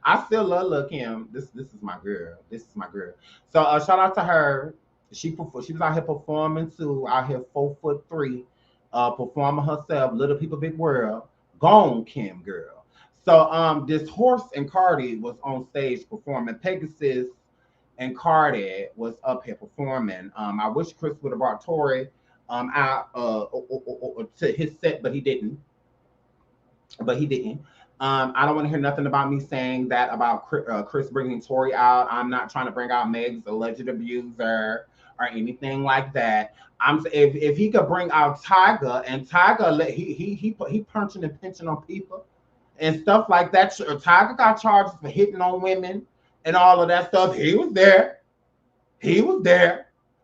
I still love Lil Kim. This is my girl. This is my girl. So shout out to her. She was out here performing too. Out here 4'3", performing herself. Little People Big World. Gone Kim girl. So this Horse and Cardi was on stage performing. Pegasus and Cardi was up here performing. I wish Chris would have brought Tori out to his set, but he didn't. I don't want to hear nothing about me saying that about Chris bringing Tori out. I'm not trying to bring out Meg's alleged abuser or anything like that. If he could bring out Tyga, and Tyga he punching and pinching on people and stuff like that. Tyga got charges for hitting on women and all of that stuff. He was there.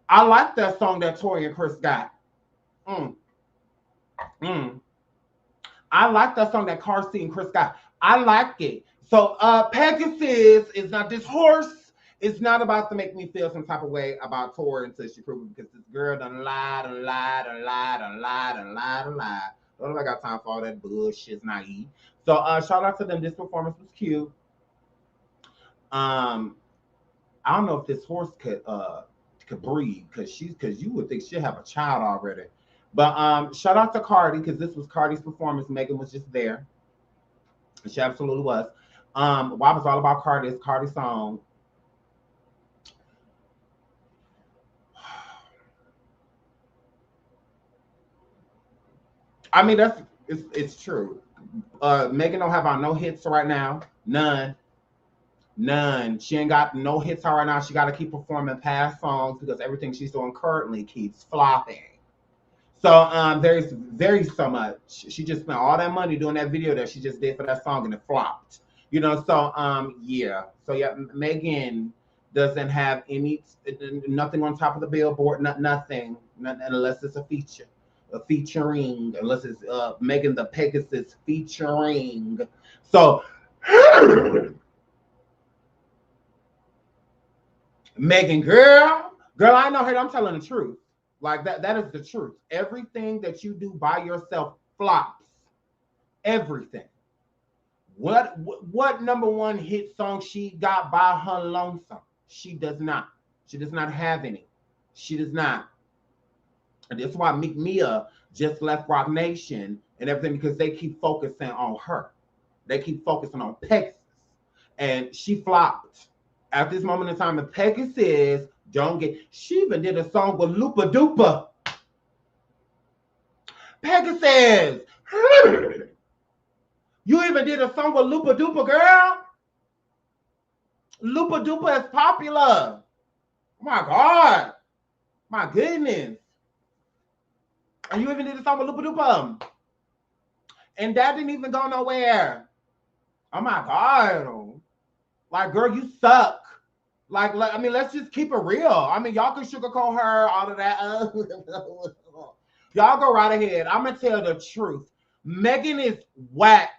I like that song that Tori and Chris got. I like that song that Cardi and Chris got. I like it. So Pegasus is not this horse. It's not about to make me feel some type of way about Tori until she proves it, because this girl done lied. Don't know if I got time for all that bullshit, naive. So shout out to them. This performance was cute. I don't know if this horse could breathe, because you would think she'd have a child already. But shout out to Cardi, because this was Cardi's performance. Megan was just there. She absolutely was. Why was all about Cardi? It's Cardi's song. I mean, it's true. Megan don't have no hits right now. None. She ain't got no hits right now. She got to keep performing past songs because everything she's doing currently keeps flopping. So there's very so much. She just spent all that money doing that video that she just did for that song and it flopped. You know, so yeah. So yeah, Megan doesn't have nothing on top of the billboard, nothing unless it's a feature. featuring, unless it's Megan the Pegasus featuring. So Megan, girl, I know her. I'm telling the truth. Like that is the truth. Everything that you do by yourself flops. Everything. What number one hit song she got by her lonesome? She does not. She does not have any. She does not. And that's why Meek Mia just left Rock Nation and everything, because they keep focusing on her. They keep focusing on Pegasus. And she flopped. At this moment in time, if Pegasus don't get, she even did a song with Lupa Dupa. Pegasus! You even did a song with Lupa Dupa, girl. Lupa Dupa is popular. Oh my God. My goodness. And you even did a song with Lupa Dupa. And that didn't even go nowhere. Oh my God. Like, girl, you suck. Like, I mean, let's just keep it real. I mean, y'all can sugarcoat her, all of that. Y'all go right ahead. I'm going to tell the truth. Megan is whack.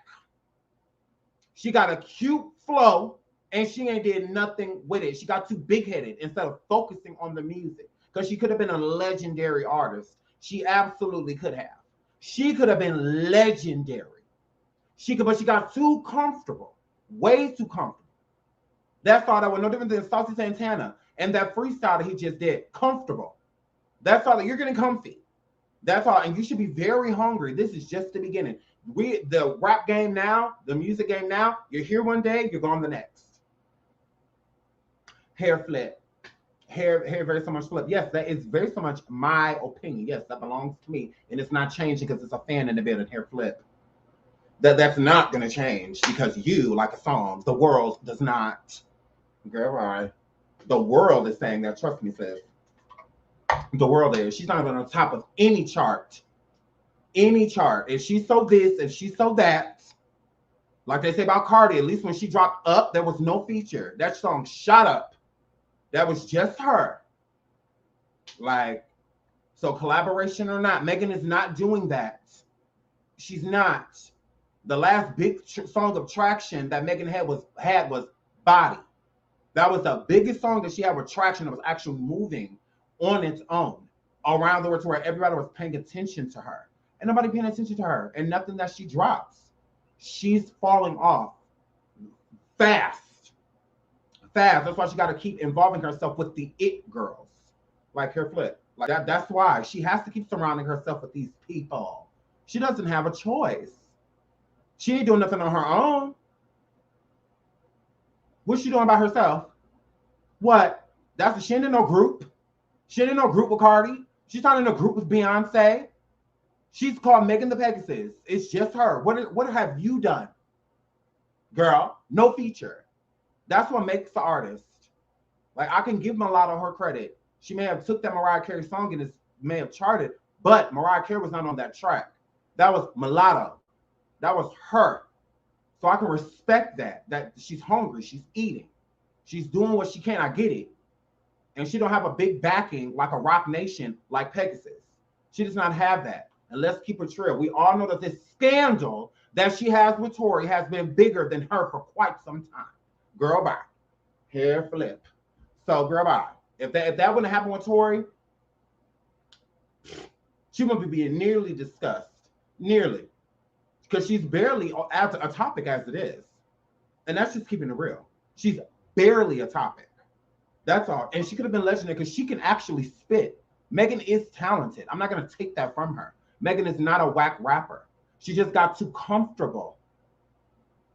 She got a cute flow, and she ain't did nothing with it. She got too big-headed instead of focusing on the music, because she could have been a legendary artist. She absolutely could have. She could have been legendary. But she got too comfortable, way too comfortable. That's all. That was no different than Saucy Santana and that freestyle that he just did. Comfortable. That's all. That you're getting comfy. That's all. And you should be very hungry. This is just the beginning. The rap game now, the music game now, you're here one day, you're gone the next. Hair flip. Hair very so much flip. Yes, that is very so much my opinion. Yes, that belongs to me. And it's not changing because it's a fan in the building. Hair flip. That's not going to change because you like a song. The world does not. Girl, right. The world is saying that. Trust me, sis. The world is. She's not even on top of any chart. Any chart. If she's so this, if she's so that, like they say about Cardi, at least when she dropped Up, there was no feature. That song shot up. That was just her. Like, so collaboration or not, Megan is not doing that. She's not. The last big song of traction that Megan had was Body. That was the biggest song that she had with traction that was actually moving on its own around the world, to where everybody was paying attention to her. And nobody paying attention to her. And nothing that she drops, she's falling off fast. That's why she got to keep involving herself with the it girls, like her flip. Like that's why she has to keep surrounding herself with these people. She doesn't have a choice. She ain't doing nothing on her own. What's she doing by herself? What? She ain't in no group. She ain't in no group with Cardi. She's not in a group with Beyonce. She's called Megan the Pegasus. It's just her. What have you done? Girl, no feature. That's what makes the artist. Like, I can give Mulatto her credit. She may have took that Mariah Carey song and it may have charted, but Mariah Carey was not on that track. That was Mulatto. That was her. So I can respect that she's hungry, she's eating, she's doing what she can. I get it. And she don't have a big backing like a Rock Nation like Pegasus. She does not have that. And let's keep it real. We all know that this scandal that she has with Tory has been bigger than her for quite some time. Girl, bye. Hair flip. So, girl, bye. If that wouldn't happen with Tory, she wouldn't be being nearly discussed. Nearly. Because she's barely a topic as it is. And that's just keeping it real. She's barely a topic. That's all. And she could have been legendary because she can actually spit. Megan is talented. I'm not going to take that from her. Megan is not a whack rapper. She just got too comfortable.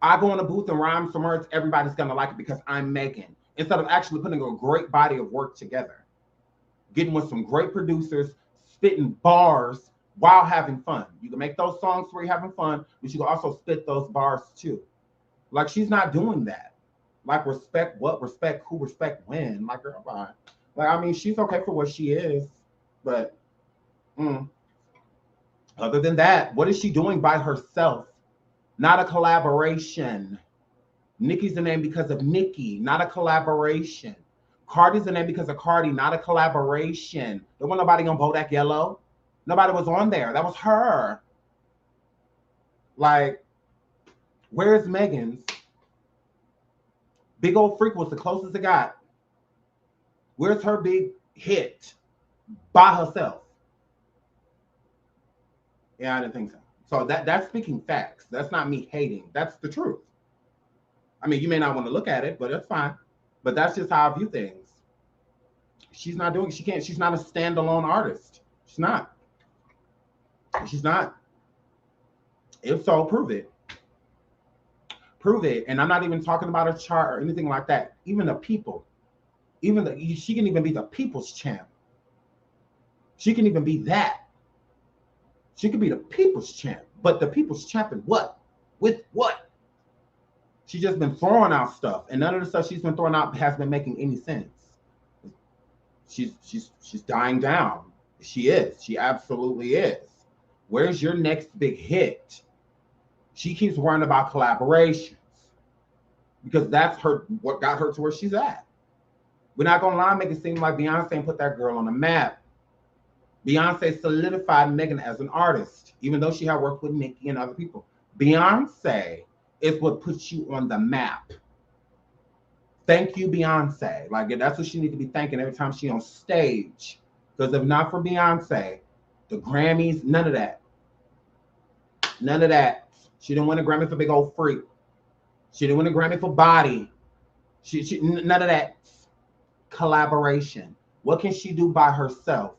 I go in a booth and rhyme some words, everybody's going to like it because I'm Megan. Instead of actually putting a great body of work together. Getting with some great producers, spitting bars while having fun. You can make those songs where you're having fun, but you can also spit those bars too. Like, she's not doing that. Like, respect what, respect who, respect when. Like, girl, bye. Like, I mean, she's okay for what she is, but other than that, what is she doing by herself? Not a collaboration. Nicki's the name because of Nicki, not a collaboration. Cardi's the name because of Cardi, not a collaboration. There wasn't nobody on Bodak Yellow. Nobody was on there. That was her. Like, where's Megan's? Big Old Freak was the closest it got. Where's her big hit by herself? Yeah, I didn't think so. So that's speaking facts. That's not me hating. That's the truth. I mean, you may not want to look at it, but that's fine. But that's just how I view things. She's not doing, she's not a standalone artist. She's not. She's not. If so, prove it. Prove it. And I'm not even talking about a chart or anything like that. Even the people. She can even be the people's champ. She can even be that. She could be the people's champ. But the people's champ in what? With what? She's just been throwing out stuff. And none of the stuff she's been throwing out has been making any sense. She's dying down. She is. She absolutely is. Where's your next big hit? She keeps worrying about collaborations because that's what got her to where she's at. We're not gonna lie, make it seem like Beyonce put that girl on the map. Beyonce solidified Megan as an artist, even though she had worked with Nicki and other people. Beyonce is what puts you on the map. Thank you, Beyonce. Like, that's what she needs to be thanking every time she's on stage. Because if not for Beyonce, the Grammys, none of that. None of that. She didn't win a Grammy for Big Old Freak. She didn't win a Grammy for Body. None of that. Collaboration. What can she do by herself?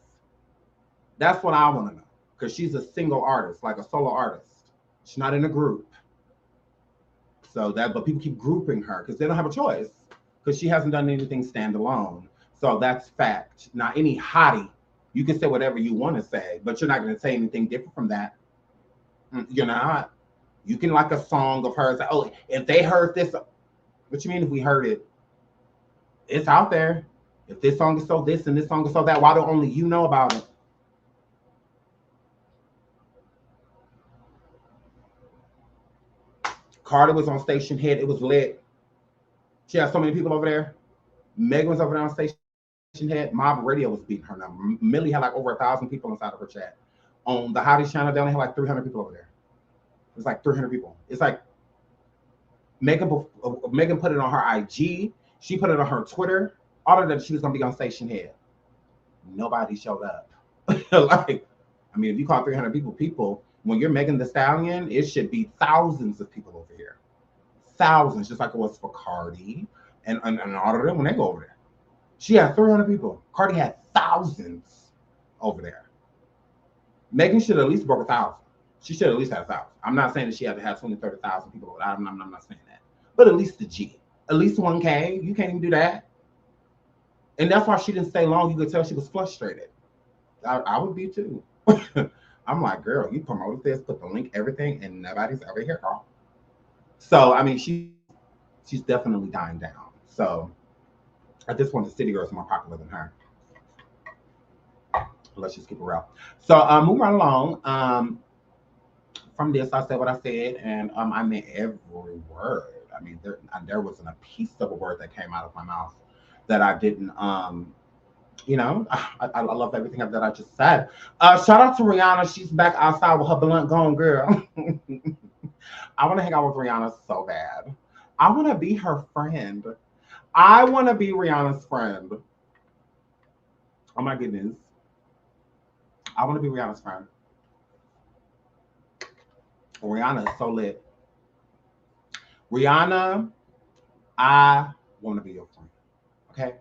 That's what I want to know. Because she's a single artist, like a solo artist. She's not in a group. But people keep grouping her because they don't have a choice. Because she hasn't done anything standalone. So that's fact. Now, any hottie, you can say whatever you want to say, but you're not going to say anything different from that. You're not. You can like a song of hers. Oh, if they heard this, what you mean if we heard it? It's out there. If this song is so this and this song is so that, why don't only you know about it? Cardi was on Station Head. It was lit. She had so many people over there. Megan was over there on Station Head. Mob Radio was beating her number. Millie had like over 1,000 people inside of her chat. On the Hottie channel, they only had like 300 people over there. It's like 300 people. It's like Megan put it on her IG. She put it on her Twitter. All of that she was gonna be on Station Head. Nobody showed up. Like, I mean, if you call 300 people, when you're Megan Thee Stallion, it should be thousands of people over here. Thousands, just like it was for Cardi and all of them when they go over there. She had 300 people. Cardi had thousands over there. Megan should at least broke 1,000. She should at least have 1,000. I'm not saying that she had to have 20,000, 30,000 people. I'm not saying that. But at least the G. At least 1K. You can't even do that. And that's why she didn't stay long. You could tell she was frustrated. I would be too. I'm like, girl, you promoted this, put the link, everything, and nobody's ever here. Oh. So, I mean, she's definitely dying down. So, at this point, the City Girl is more popular than her. Let's just keep it real. So, moving right along. From this, I said what I said, and I meant every word. I mean, there wasn't a piece of a word that came out of my mouth that I didn't, you know, I love everything that I just said. Shout out to Rihanna. She's back outside with her blunt gone, girl. I want to hang out with Rihanna so bad. I want to be her friend. I want to be Rihanna's friend. Oh my goodness. I want to be Rihanna's friend. Rihanna is so lit. Rihanna, I want to be your friend. Okay?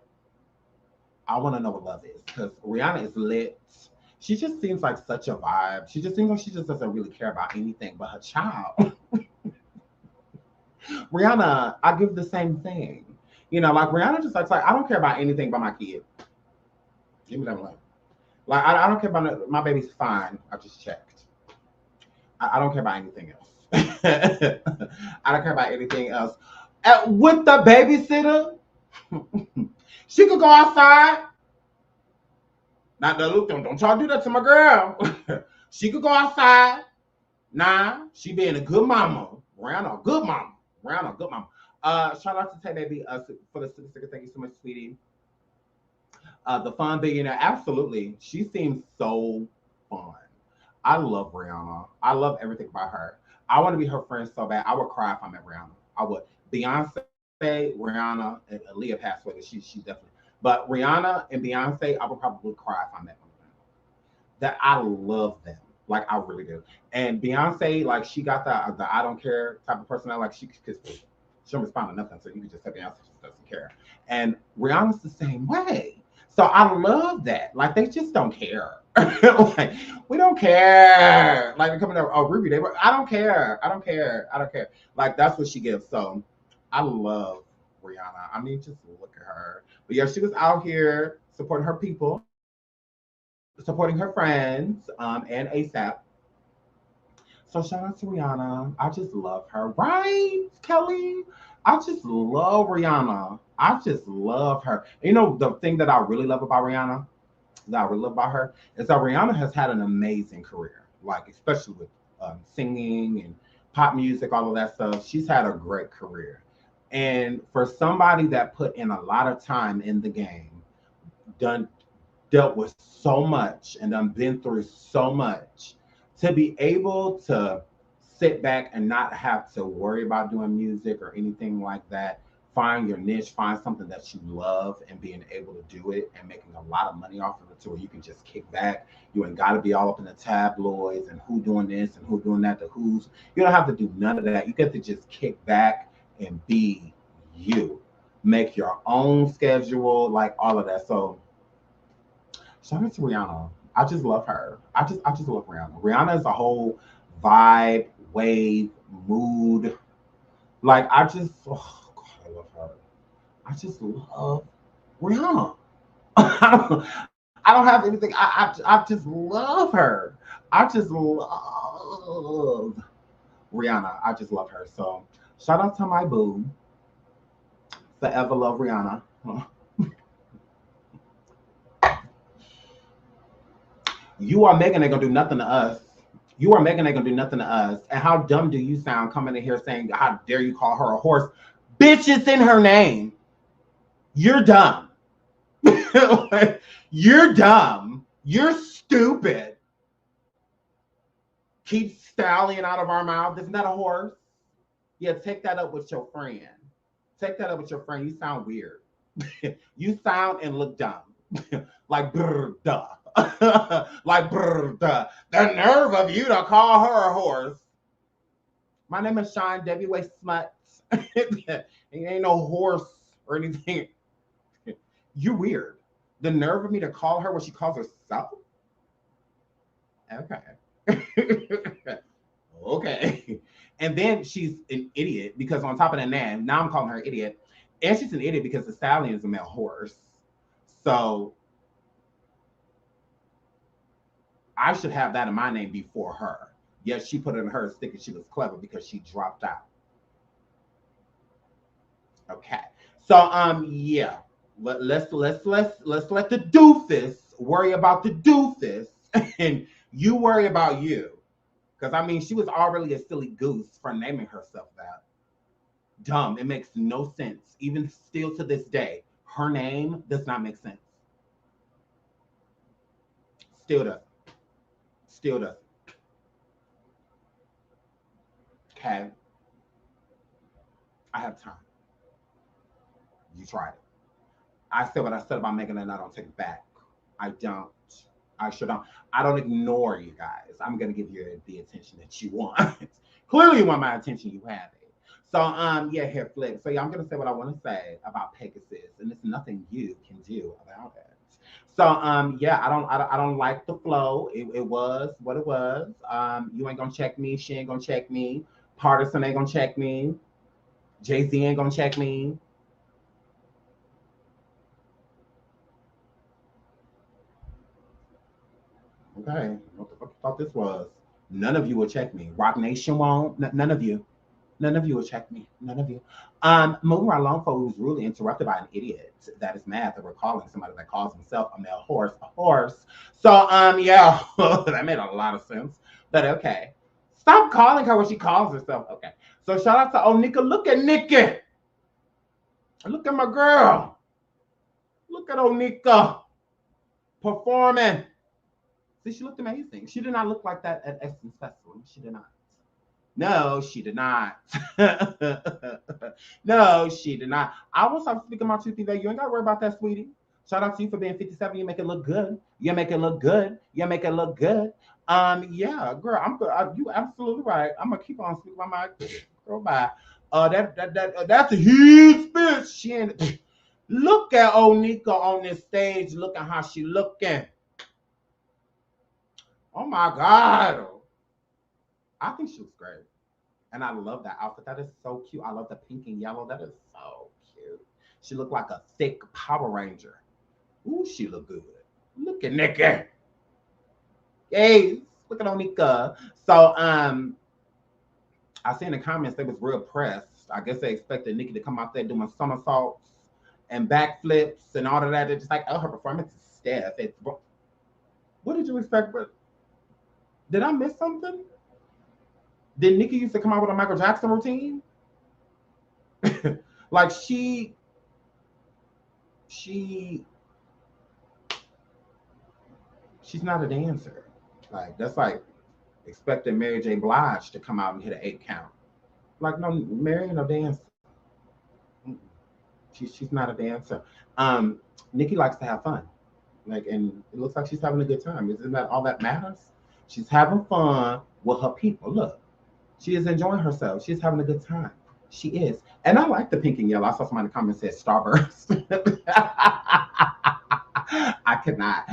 I want to know what love is because Rihanna is lit. She just seems like such a vibe. She just seems like she just doesn't really care about anything but her child. Rihanna, I give the same thing. You know, like Rihanna just like I don't care about anything but my kid. Give me that alone. Like I don't care about my baby's fine. I just checked. I don't care about anything else. I don't care about anything else. With the babysitter, she could go outside. Not the look, don't y'all do that to my girl. She could go outside. Nah, she being a good mama. Rihanna, a good mama. Rihanna, a good mama. Shout out to Tay Baby for the sticker. Thank you so much, sweetie. The Fun Billionaire, absolutely. She seems so fun. I love Rihanna. I love everything about her. I want to be her friend so bad. I would cry if I met Rihanna. I would. Beyonce, Rihanna, and Aaliyah passed away. She's definitely. But Rihanna and Beyonce, I would probably cry if I met one of them. That I love them. Like I really do. And Beyonce, like she got the I don't care type of personality. Like because she don't respond to nothing, so you can just say Beyonce just doesn't care. And Rihanna's the same way. So I love that. Like they just don't care. Like we don't care. Like they're coming up, oh Ruby, I don't care. I don't care. I don't care. Like that's what she gives. So I love Rihanna. I mean, just look at her. But yeah, she was out here supporting her people, supporting her friends, and ASAP. So shout out to Rihanna. I just love her. Right, Kelly? I just love Rihanna. I just love her. You know, the thing that I really love about Rihanna, that I really love about her, is that Rihanna has had an amazing career. Like, especially with singing and pop music, all of that stuff. She's had a great career. And for somebody that put in a lot of time in the game, done dealt with so much and done been through so much, to be able to sit back and not have to worry about doing music or anything like that, find your niche, find something that you love and being able to do it and making a lot of money off of it to where you can just kick back. You ain't got to be all up in the tabloids and who doing this and who doing that, the who's. You don't have to do none of that. You get to just kick back and be you. Make your own schedule, like all of that. So shout out to Rihanna. I just love her. I just love Rihanna. Rihanna is a whole vibe, wave, mood. Like oh God, I love her. I just love Rihanna. I don't have anything. I just love her. I just love Rihanna. I just love her. So shout out to my boo. Forever love Rihanna. You are Megan ain't gonna do nothing to us. You are Megan ain't gonna do nothing to us. And how dumb do you sound coming in here saying, how dare you call her a horse? Bitch, it's in her name. You're dumb. You're dumb. You're stupid. Keep stallion out of our mouth. Isn't that a horse? Yeah, take that up with your friend. Take that up with your friend. You sound weird. You sound and look dumb. Like brr duh. Like brr duh. The nerve of you to call her a horse. My name is Sean Debbie Smuts. It ain't no horse or anything. You weird. The nerve of me to call her what she calls herself? Okay. Okay. And then she's an idiot because on top of that, now I'm calling her an idiot. And she's an idiot because the stallion is a male horse. So I should have that in my name before her. Yes, she put it in hers thinking she was clever because she dropped out. Okay. So yeah. Let's let the doofus worry about the doofus and you worry about you. Because I mean, she was already a silly goose for naming herself that. Dumb. It makes no sense. Even still to this day, her name does not make sense. Still doesn't. Still doesn't. Okay. I have time. You tried it. I said what I said about Megan and I don't take it back. I don't. I sure don't. I don't ignore you guys. I'm gonna give you the attention that you want. Clearly you want my attention, you have it. So yeah, here flip. So yeah, I'm gonna say what I want to say about Pegasus, and there's nothing you can do about it. So yeah, I don't like the flow. It was what it was. You ain't gonna check me, she ain't gonna check me, Partisan ain't gonna check me, Jay-Z ain't gonna check me. Okay, what the fuck you thought this was? None of you will check me. Rock Nation won't. None of you. None of you will check me. None of you. Moving right along, folks, was really interrupted by an idiot that is mad that we're calling somebody that calls himself a male horse a horse. So yeah, that made a lot of sense. But okay. Stop calling her what she calls herself. Okay. So shout out to Onika. Look at Nicki. Look at my girl. Look at Onika performing. See, she looked amazing. She did not look like that at Essence Festival. She did not. No, she did not. No, she did not. I will stop speaking my truth today. You ain't got to worry about that, sweetie. Shout out to you for being 57. You make it look good. You make it look good. You make it look good. Yeah, girl, I'm good. You absolutely right. I'm gonna keep on speaking my mind. Girl, bye. That's a huge bitch. She ain't. Look at old Nika on this stage. Look at how she looking. Oh my God. I think she looks great. And I love that outfit. That is so cute. I love the pink and yellow. That is so cute. She looked like a thick Power Ranger. Ooh, she look good. Look at Nicki. Hey, look at Onika. So I see in the comments they was real pressed. I guess they expected Nicki to come out there doing somersaults and backflips and all of that. They're just like, oh, her performance is stiff. What did you expect? But did I miss something? Did Nicki used to come out with a Michael Jackson routine? Like she's not a dancer. Like that's like expecting Mary J. Blige to come out and hit an 8 count. Like no, Mary ain't no dancer. She's not a dancer. Nicki likes to have fun. Like, and it looks like she's having a good time. Isn't that all that matters? She's having fun with her people. Look, she is enjoying herself. She's having a good time. She is. And I like the pink and yellow. I saw somebody in the comments said Starburst. I cannot.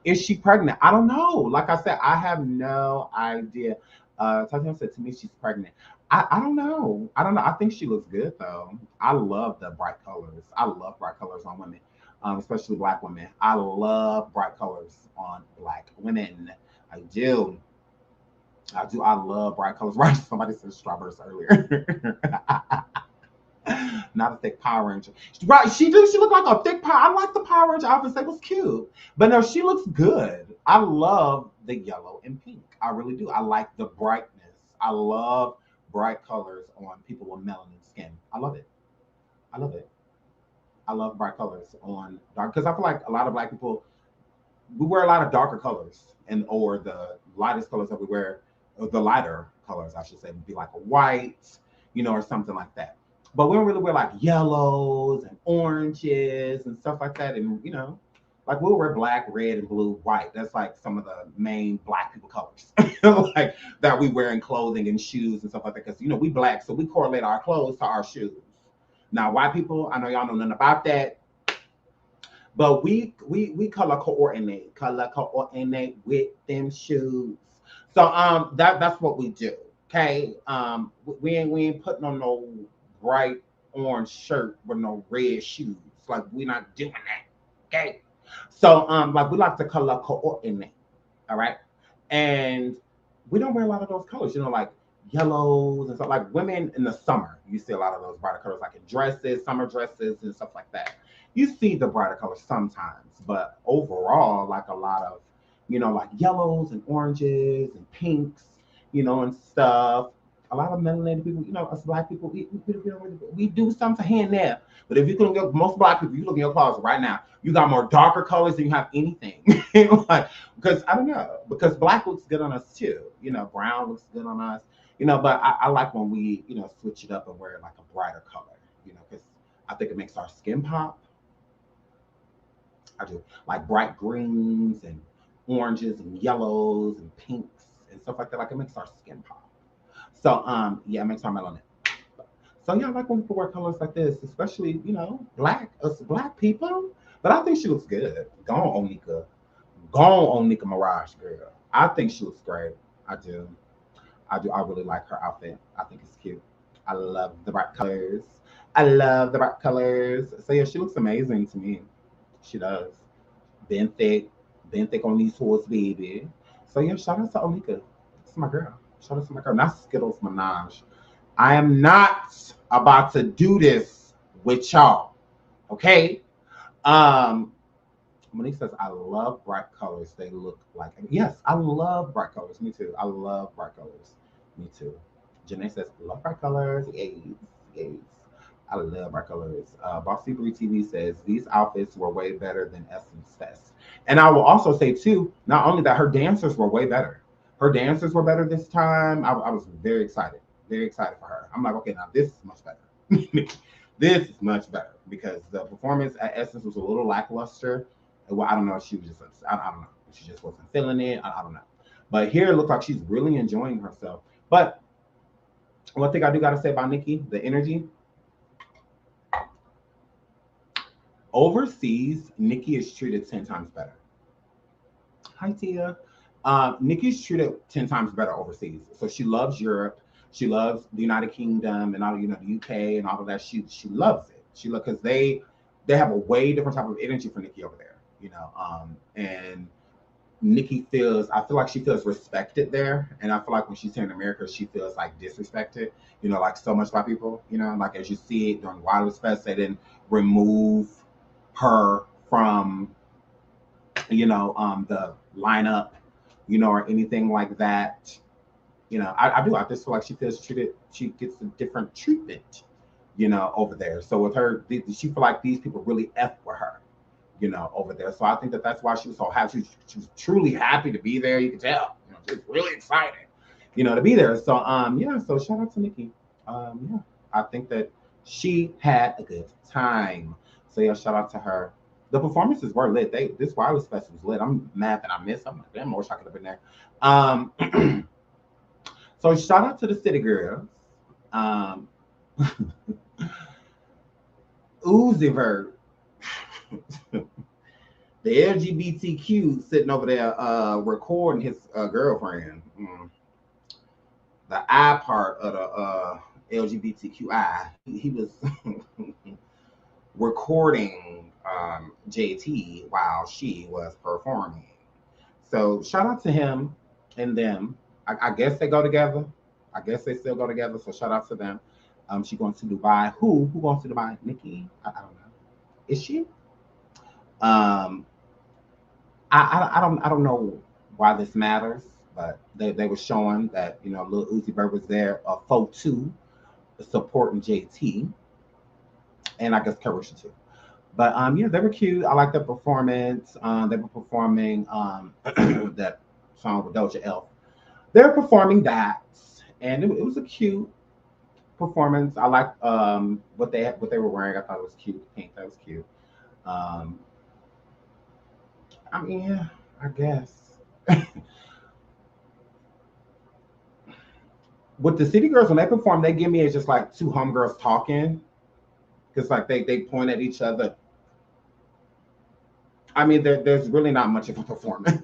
Is she pregnant? I don't know. Like I said, I have no idea. Tatiana said to me she's pregnant. I don't know. I don't know. I think she looks good though. I love the bright colors. I love bright colors on women, especially Black women. I love bright colors on Black women. I do. I do. I love bright colors. Right? Somebody said strawberries earlier. Not a thick Power Ranger. Right? She looked like a thick Power. I like the Power Ranger outfit. It was cute, but no, she looks good. I love the yellow and pink. I really do. I like the brightness. I love bright colors on people with melanin skin. I love it. I love it. I love bright colors on dark because I feel like a lot of Black people we wear a lot of darker colors and or the lightest colors that we wear, or the lighter colors I should say would be like a white, or something like that. But we don't really wear like yellows and oranges and stuff like that. And like we'll wear black, red, and blue, white. That's like some of the main Black people colors like that we wear in clothing and shoes and stuff like that. Because we Black, so we correlate our clothes to our shoes. Now, white people, I know y'all know nothing about that, but we color coordinate with them shoes. So that's what we do. Okay, we ain't putting on no bright orange shirt with no red shoes. Like we're not doing that. Okay. So like we like to color coordinate. All right. And we don't wear a lot of those colors, like yellows and stuff. Like women in the summer, you see a lot of those brighter colors, like in dresses, summer dresses, and stuff like that. You see the brighter colors sometimes, but overall, like a lot of, like yellows and oranges and pinks, and stuff. A lot of melanated people, us Black people, we do something here and there. But if you can get most Black people, you look in your closet right now, you got more darker colors than you have anything. Like, because I don't know, because Black looks good on us too. Brown looks good on us. But I like when we, switch it up and wear like a brighter color, because I think it makes our skin pop. I do like bright greens and oranges and yellows and pinks and stuff like that. Like it makes our skin pop. So yeah, it makes our melanin. So yeah, I like when people wear colors like this, especially us Black people. But I think she looks good. Go on, Onika. Go on, Onika Mirage, girl. I think she looks great. I do. I really like her outfit. I think it's cute. I love the bright colors. So yeah, she looks amazing to me. She does. Been thick on these horse, baby. So yeah, shout out to Onika. That's my girl. Shout out to my girl. Not Skittles Minaj. I am not about to do this with y'all. Okay? Monique says, I love bright colors. They look like, yes, I love bright colors. Me too. I love bright colors. Me too. Janae says, I love bright colors. Yes. I love bright colors. Bossy Bree TV says these outfits were way better than Essence Fest. And I will also say too, not only that, her dancers were way better. Her dancers were better this time. I was very excited for her. I'm like, okay, now this is much better. This is much better because the performance at Essence was a little lackluster. Well, I don't know if she was just, I don't know. She just wasn't feeling it. I don't know. But here it looked like she's really enjoying herself. But one thing I do got to say about Nicki, the energy. Overseas, Nicki is treated 10 times better. Hi, Tia. Nicki's treated 10 times better overseas. So she loves Europe. She loves the United Kingdom and all, the UK and all of that. She loves it. Because they have a way different type of energy for Nicki over there, and Nicki I feel like she feels respected there. And I feel like when she's here in America, she feels like disrespected, like so much by people, like as you see it during Wireless Fest, they didn't remove her from, the lineup, or anything like that. I just feel like she feels treated, she gets a different treatment, over there. So with her, she feel like these people really F with her, over there. So I think that's why she was so happy. She was truly happy to be there. You can tell, she was really excited, to be there. So, so shout out to Nicki. I think that she had a good time. So yeah, shout out to her. The performances were lit. This Wireless Fest was lit. I'm mad that I missed. I'm like, damn, I wish I could have been there. So shout out to the City Girls. Uzi Vert. The LGBTQ sitting over there recording his girlfriend. The I part of the LGBTQI. He was recording JT while she was performing. So shout out to him and them. I guess they go together. I guess they still go together. So shout out to them. She going to Dubai. Who goes to Dubai? Nicki? I don't know. Is she? I don't know why this matters, but they were showing that Lil Uzi Vert was there, a photo supporting JT, and I guess Carisha too. But they were cute. I like their performance. They were performing that song with Doja Elf. They're performing that, and it was a cute performance. I liked what they were wearing. I thought it was cute. The pink, that was cute. I mean, yeah, I guess. With the City Girls, when they perform, they give me as just like two homegirls talking, because like they point at each other. I mean, there's really not much of a performance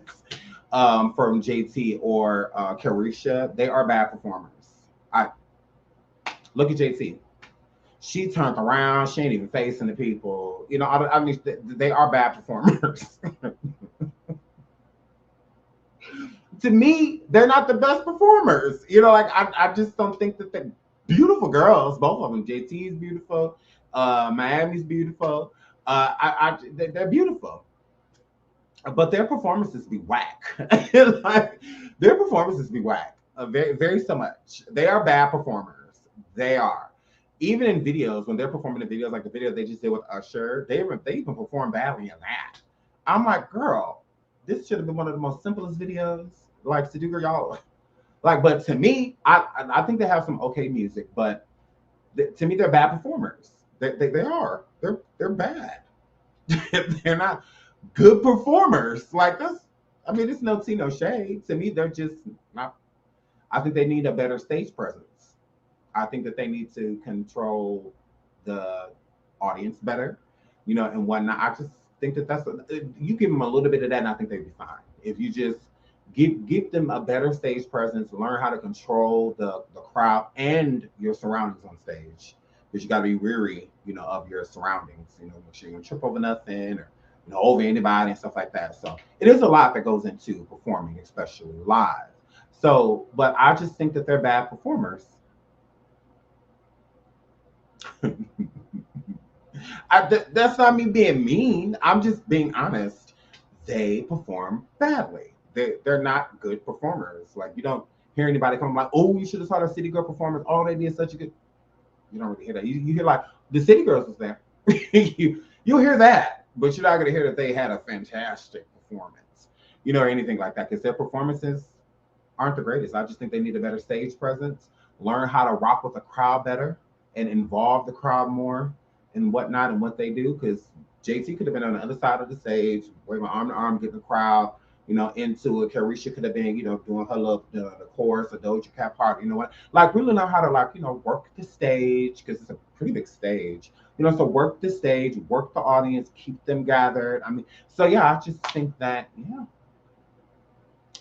from JT or Carisha. They are bad performers. Look at JT. She turned around. She ain't even facing the people. I mean, they are bad performers. To me, they're not the best performers. I just don't think that they're beautiful girls. Both of them. JT is beautiful. Miami's beautiful. They're beautiful. But their performances be whack. Like, their performances be whack. Very, very so much. They are bad performers. They are. Even in videos, when they're performing in videos, like the video they just did with Usher, they even perform badly in that. I'm like, girl, this should have been one of the most simplest videos. Like, to do y'all. Like, but to me, I think they have some okay music, but to me, they're bad performers. They are. They're bad. They're not good performers. Like this, I mean, it's no tea, no shade. To me, they're just not. I think they need a better stage presence. I think that they need to control the audience better, and whatnot. I just think that you give them a little bit of that, and I think they'd be fine. If you just give them a better stage presence, learn how to control the crowd and your surroundings on stage, because you got to be weary, of your surroundings. Make sure you don't trip over nothing or over anybody and stuff like that. So it is a lot that goes into performing, especially live. So, but I just think that they're bad performers. That's not me being mean. I'm just being honest. They perform badly. They're not good performers. Like, you don't hear anybody come like, oh, you should have saw the City Girl performance. Oh, they did such a good. You don't really hear that. You hear like, The City Girls was there. You'll hear that, but you're not gonna hear that they had a fantastic performance, or anything like that, because their performances aren't the greatest. I just think they need a better stage presence, learn how to rock with the crowd better, and involve the crowd more and whatnot and what they do. Because JT could have been on the other side of the stage, waving arm to arm, getting the crowd, into it. Carisha could have been, doing her little the chorus, a Doja Cat part. You know what? Like really know how to work the stage because it's a pretty big stage. So work the stage, work the audience, keep them gathered. I mean, so yeah, I just think that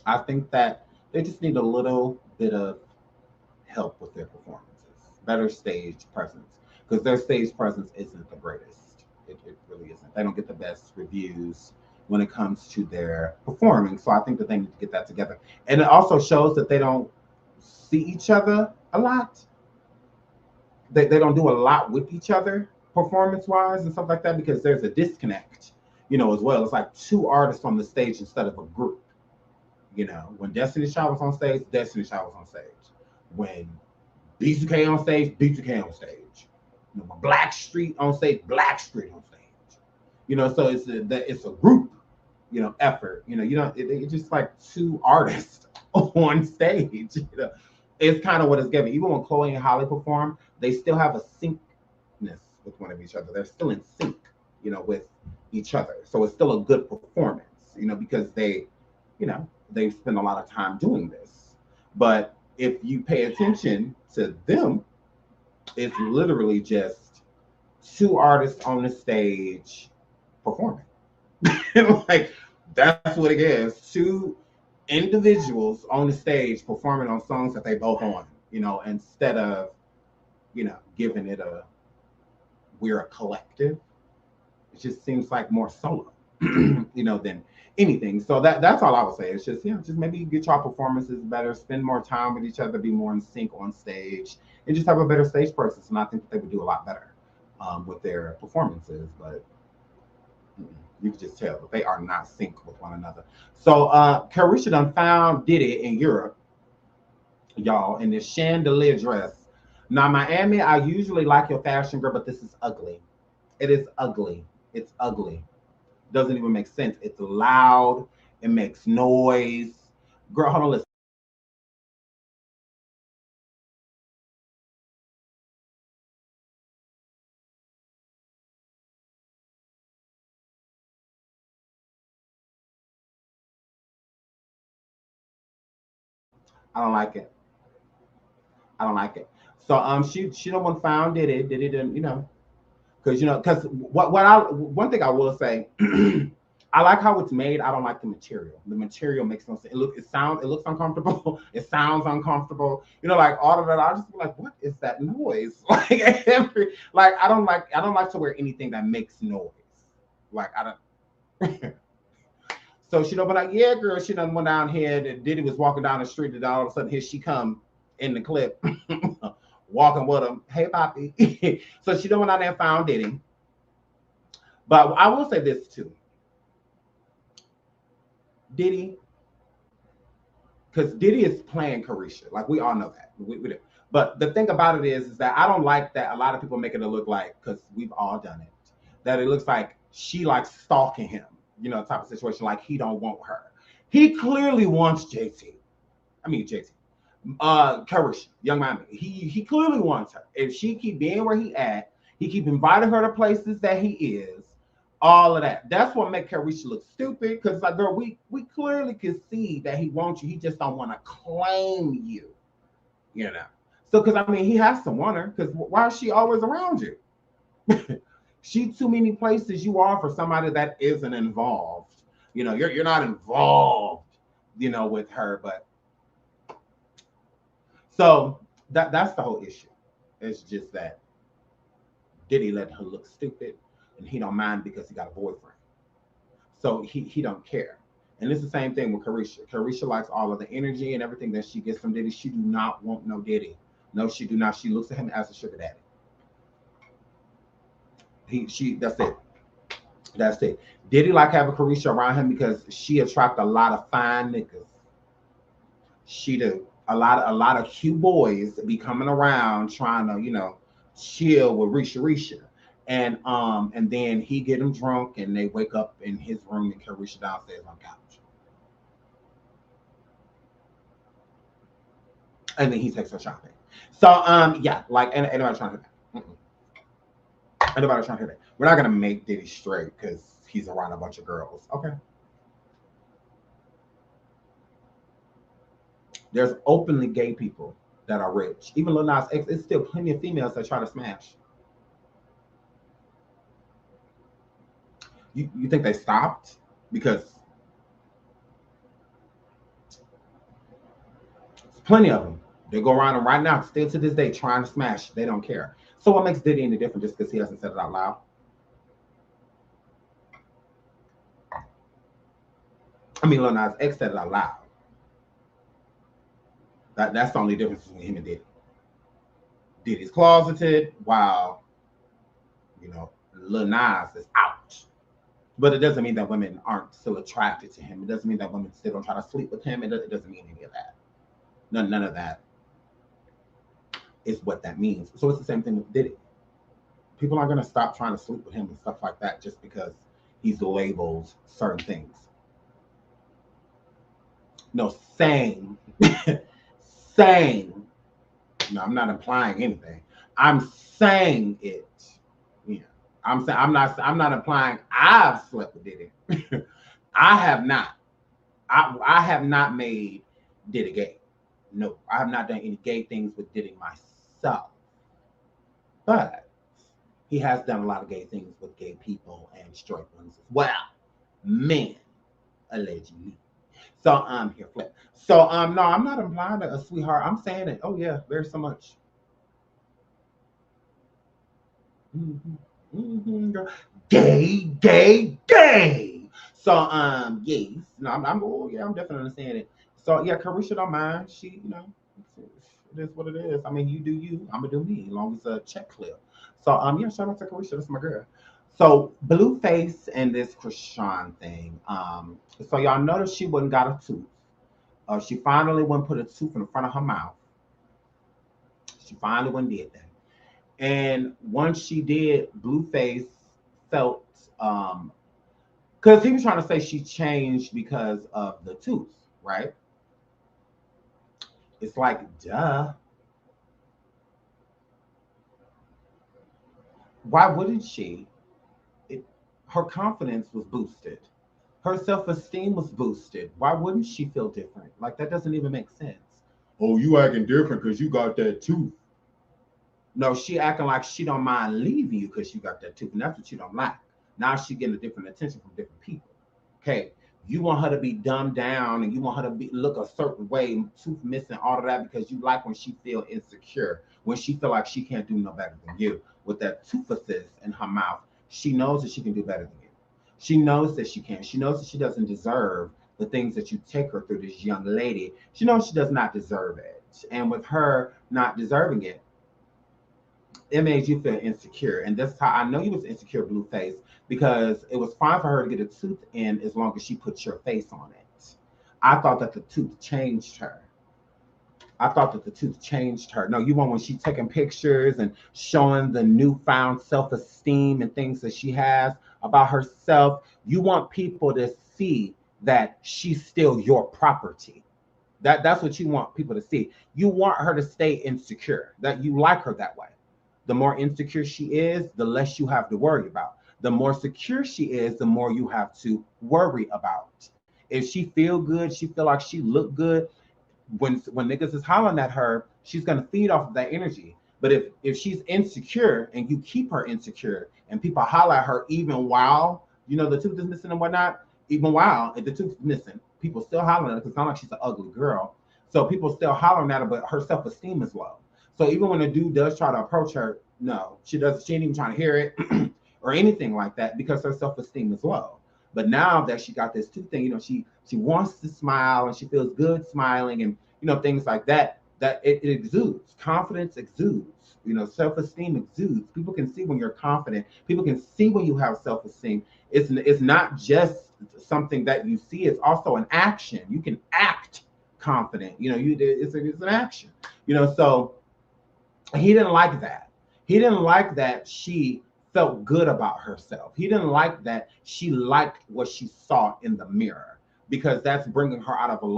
I think that they just need a little bit of help with their performances, better stage presence, because their stage presence isn't the greatest. It really isn't. They don't get the best reviews when it comes to their performing. So I think that they need to get that together. And it also shows that they don't see each other a lot. They don't do a lot with each other performance-wise and stuff like that because there's a disconnect, as well. It's like two artists on the stage instead of a group. When Destiny Child was on stage, Destiny Child was on stage. When B2K on stage, B2K on stage. When Blackstreet on stage, Blackstreet on stage. So it's a group, effort. It's just like two artists on stage. It's kind of what it's giving. Even when Chloe and Holly perform, they still have a syncness with one of each other. They're still in sync, with each other. So it's still a good performance, because they spend a lot of time doing this. But if you pay attention to them, it's literally just two artists on the stage performing. Like that's what it is. Two individuals on the stage performing on songs that they both on, instead of, giving it we're a collective. It just seems like more solo, than anything. So that's all I would say. It's just, just maybe get your performances better, spend more time with each other, be more in sync on stage, and just have a better stage presence. And I think that they would do a lot better with their performances. But you can just tell that they are not synced with one another. So Carisha done found Diddy in Europe, y'all, in this chandelier dress. Now, Miami, I usually like your fashion, girl, but this is ugly. It is ugly. It's ugly. Doesn't even make sense. It's loud. It makes noise. Girl, hold on, listen. I don't like it. I don't like it. So she the one found Diddy. Diddy didn't, because one thing I will say, I like how it's made. I don't like the material. The material makes no sense. It looks uncomfortable. It sounds uncomfortable. Like all of that. I just be like, what is that noise? I don't like to wear anything that makes noise. Like I don't. So she done like, yeah, girl. She done went down here. And Diddy was walking down the street, and all of a sudden here she come in the clip, walking with him. Hey, Poppy. So she done went out there and found Diddy. But I will say this too. Diddy, because Diddy is playing Carisha. Like we all know that. We do. But the thing about it is that I don't like that a lot of people make it look like, because we've all done it, that it looks like she like stalking him, type of situation, like he don't want her. He clearly wants JT. Carisha, Young Miami. He clearly wants her. If she keep being where he at, he keep inviting her to places that he is, all of that. That's what make Carisha look stupid. Because like, girl, we clearly can see that he wants you. He just don't want to claim you. So because he has to want her. Because why is she always around you? She too many places you are for somebody that isn't involved. You're not involved, with her, but so that's the whole issue. It's just that Diddy let her look stupid, and he don't mind because he got a boyfriend. So he don't care. And it's the same thing with Carisha. Carisha likes all of the energy and everything that she gets from Diddy. She do not want no Diddy. No, she do not. She looks at him as a sugar daddy. That's it. That's it. Diddy like having Carisha around him because she attract a lot of fine niggas. She do. A lot of cute boys be coming around trying to, chill with Risha. And then he get him drunk and they wake up in his room and carry Risha downstairs on the couch. And then he takes her shopping. So yeah, like anybody trying to hear that. Anybody trying to hear that. We're not gonna make Diddy straight because he's around a bunch of girls. Okay. There's openly gay people that are rich. Even Lil Nas X, it's still plenty of females that try to smash. You think they stopped? Because there's plenty of them. They go around them right now, still to this day, trying to smash. They don't care. So what makes Diddy any different just because he hasn't said it out loud? I mean, Lil Nas X said it out loud. That's the only difference between him and Diddy. Diddy's closeted while, Lil Nas is out. But it doesn't mean that women aren't still attracted to him. It doesn't mean that women still don't try to sleep with him. It doesn't mean any of that. None of that is what that means. So it's the same thing with Diddy. People aren't going to stop trying to sleep with him and stuff like that just because he's labeled certain things. No, same. Saying. No, I'm not implying anything. I'm saying it. Yeah. I'm not implying I've slept with Diddy. I have not. I have not made Diddy gay. No, I have not done any gay things with Diddy myself. But he has done a lot of gay things with gay people and straight ones as well. Men, allegedly. So here, flip. So no, I'm not implying a sweetheart. I'm saying it. Oh yeah, very so much. Gay. So yes. No, I'm definitely saying it. So yeah, Carisha don't mind. She, it is what it is. I mean, you do you, I'm gonna do me, as long as a check clear. So yeah, shout out to Carisha, that's my girl. So Blueface and this Krishan thing. So y'all notice she wouldn't got a tooth. She finally went and put a tooth in the front of her mouth. She finally went and did that. And once she did, Blueface felt because he was trying to say she changed because of the tooth, right? It's like, duh. Why wouldn't she? Her confidence was boosted. Her self-esteem was boosted. Why wouldn't she feel different? Like, that doesn't even make sense. Oh, you acting different because you got that tooth. No, she acting like she don't mind leaving you because you got that tooth, and that's what you don't like. Now she getting a different attention from different people. Okay, you want her to be dumbed down, and you want her to look a certain way, tooth missing, all of that, because you like when she feel insecure, when she feel like she can't do no better than you. With that toothless in her mouth, she knows that she can do better than you. She knows that she can. She knows that she doesn't deserve the things that you take her through, this young lady. She knows she does not deserve it. And with her not deserving it, it made you feel insecure. And that's how I know you was insecure, Blueface, because it was fine for her to get a tooth in as long as she put your face on it. I thought that the tooth changed her. No, you want when she's taking pictures and showing the newfound self-esteem and things that she has about herself. You want people to see that she's still your property. That's what you want people to see. You want her to stay insecure, that you like her that way. The more insecure she is, the less you have to worry about. The more secure she is, the more you have to worry about. If she feel good, she feel like she look good, when niggas is hollering at her, she's gonna feed off of that energy. But if she's insecure and you keep her insecure and people holler at her even while the tooth is missing and whatnot, even while if the tooth is missing, people still hollering at her because it's not like she's an ugly girl. So people still hollering at her, but her self-esteem is low. So even when a dude does try to approach her, no, she ain't even trying to hear it or anything like that because her self-esteem is low. But now that she got this tooth thing, she wants to smile and she feels good smiling and things like that. That it exudes. Confidence exudes. Self-esteem exudes. People can see when you're confident. People can see when you have self-esteem. It's not just something that you see. It's also an action. You can act confident. It's an action. So he didn't like that. He didn't like that she felt good about herself. He didn't like that she liked what she saw in the mirror, because that's bringing her out of a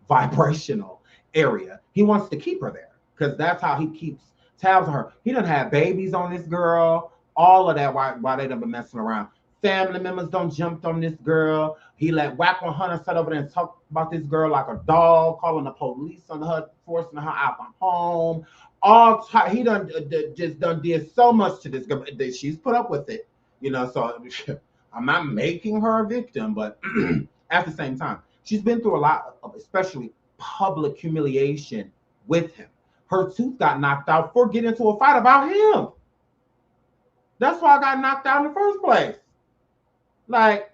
vibrational area. He wants to keep her there because that's how he keeps tabs on her. He done had babies on this girl, all of that while they done been messing around. Family members done jumped on this girl. He let Whack 100 sit over there and talk about this girl like a dog, calling the police on her, forcing her out the home. He done just done did so much to this girl that she's put up with it, you know. So I'm not making her a victim, but at the same time, she's been through a lot of, especially public humiliation with him. Her tooth got knocked out for getting into a fight about him. That's why I got knocked out in the first place. Like,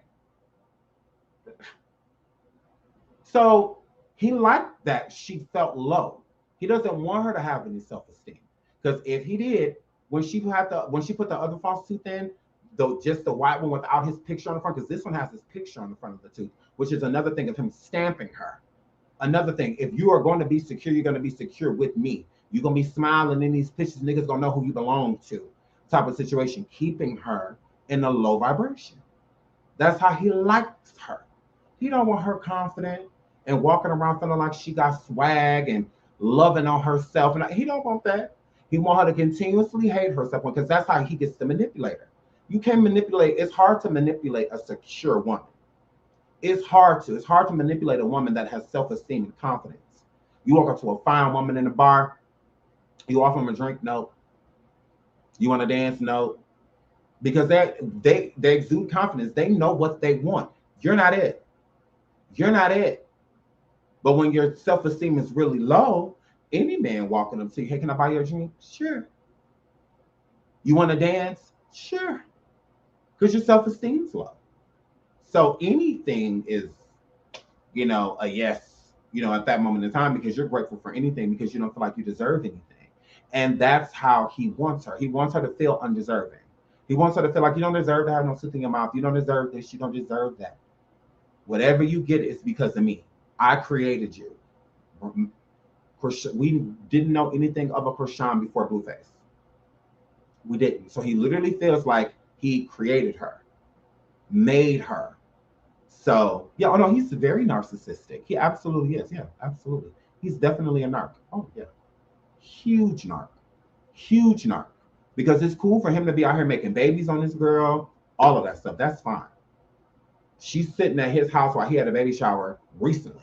so he liked that she felt low. He doesn't want her to have any self-esteem, because if he did, when she put the other false tooth in, though, just the white one without his picture on the front, because this one has his picture on the front of the tooth, which is another thing of him stamping her. Another thing, if you are going to be secure, you're going to be secure with me. You're going to be smiling in these pictures. Niggas going to know who you belong to, type of situation, keeping her in a low vibration. That's how he likes her. He don't want her confident and walking around feeling like she got swag and loving on herself. And he don't want that. He want her to continuously hate herself, because that's how he gets to manipulate her. You can manipulate. It's hard to manipulate a secure woman. It's hard to manipulate a woman that has self-esteem and confidence. You walk up to a fine woman in a bar, you offer them a drink, no. You want to dance, no. Because they exude confidence. They know what they want. You're not it. You're not it. But when your self-esteem is really low, any man walking up to you, hey, can I buy you a drink? Sure. You want to dance? Sure. Because your self-esteem is low. So anything is, a yes, at that moment in time, because you're grateful for anything, because you don't feel like you deserve anything. And that's how he wants her. He wants her to feel undeserving. He wants her to feel like you don't deserve to have no tooth in your mouth. You don't deserve this. You don't deserve that. Whatever you get is because of me. I created you. We didn't know anything of a Krishan before Blueface. We didn't. So he literally feels like he created her, made her. So, yeah, oh no, he's very narcissistic. He absolutely is. Yeah, absolutely. He's definitely a narc. Oh, yeah. Huge narc. Huge narc. Because it's cool for him to be out here making babies on this girl, all of that stuff. That's fine. She's sitting at his house while he had a baby shower recently.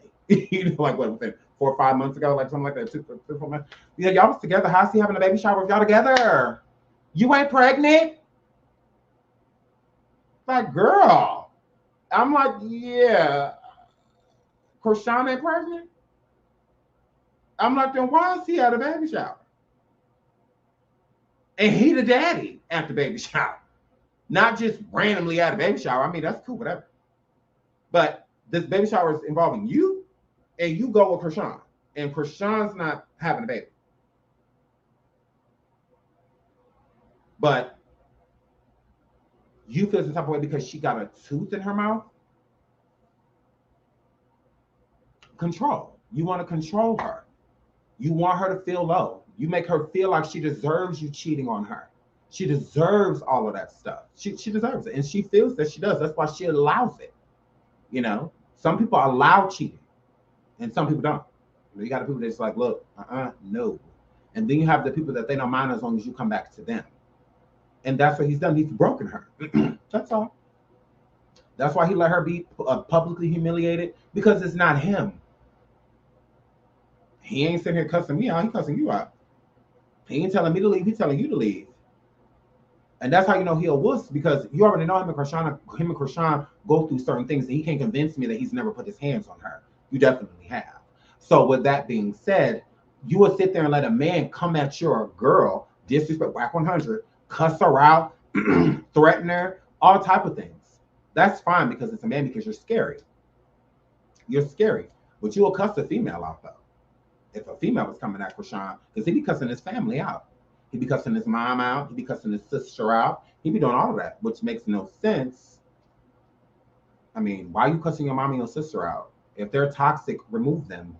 Like what, within 4 or 5 months ago, like something like that. 2 or 4 months. Yeah, y'all was together. How's he having a baby shower with y'all together? You ain't pregnant? Like, girl. I'm like, yeah. Krishan ain't pregnant? I'm like, then why is he at a baby shower? And he the daddy at the baby shower. Not just randomly at a baby shower. I mean, that's cool, whatever. But this baby shower is involving you, and you go with Krishan. And Krishan's not having a baby. But you feel some type of way because she got a tooth in her mouth? Control. You want to control her. You want her to feel low. You make her feel like she deserves you cheating on her. She deserves all of that stuff. She deserves it. And she feels that she does. That's why she allows it. Some people allow cheating and some people don't. You got the people that's like, look, no. And then you have the people that they don't mind as long as you come back to them. And that's what he's done. He's broken her. That's all. That's why he let her be publicly humiliated, because it's not him. He ain't sitting here cussing me out. He cussing you out. He ain't telling me to leave. He's telling you to leave. And that's how you know he a wuss, because you already know him and Krishan go through certain things, and he can't convince me that he's never put his hands on her. You definitely have. So with that being said, you will sit there and let a man come at your girl, disrespect, whack 100, cuss her out, threaten her, all type of things. That's fine because it's a man, because you're scary. You're scary. But you will cuss a female out, though. If a female was coming at Krishan, because he be cussing his family out. He be cussing his mom out. He be cussing his sister out. He be doing all of that, which makes no sense. I mean, why are you cussing your mom and your sister out? If they're toxic, remove them.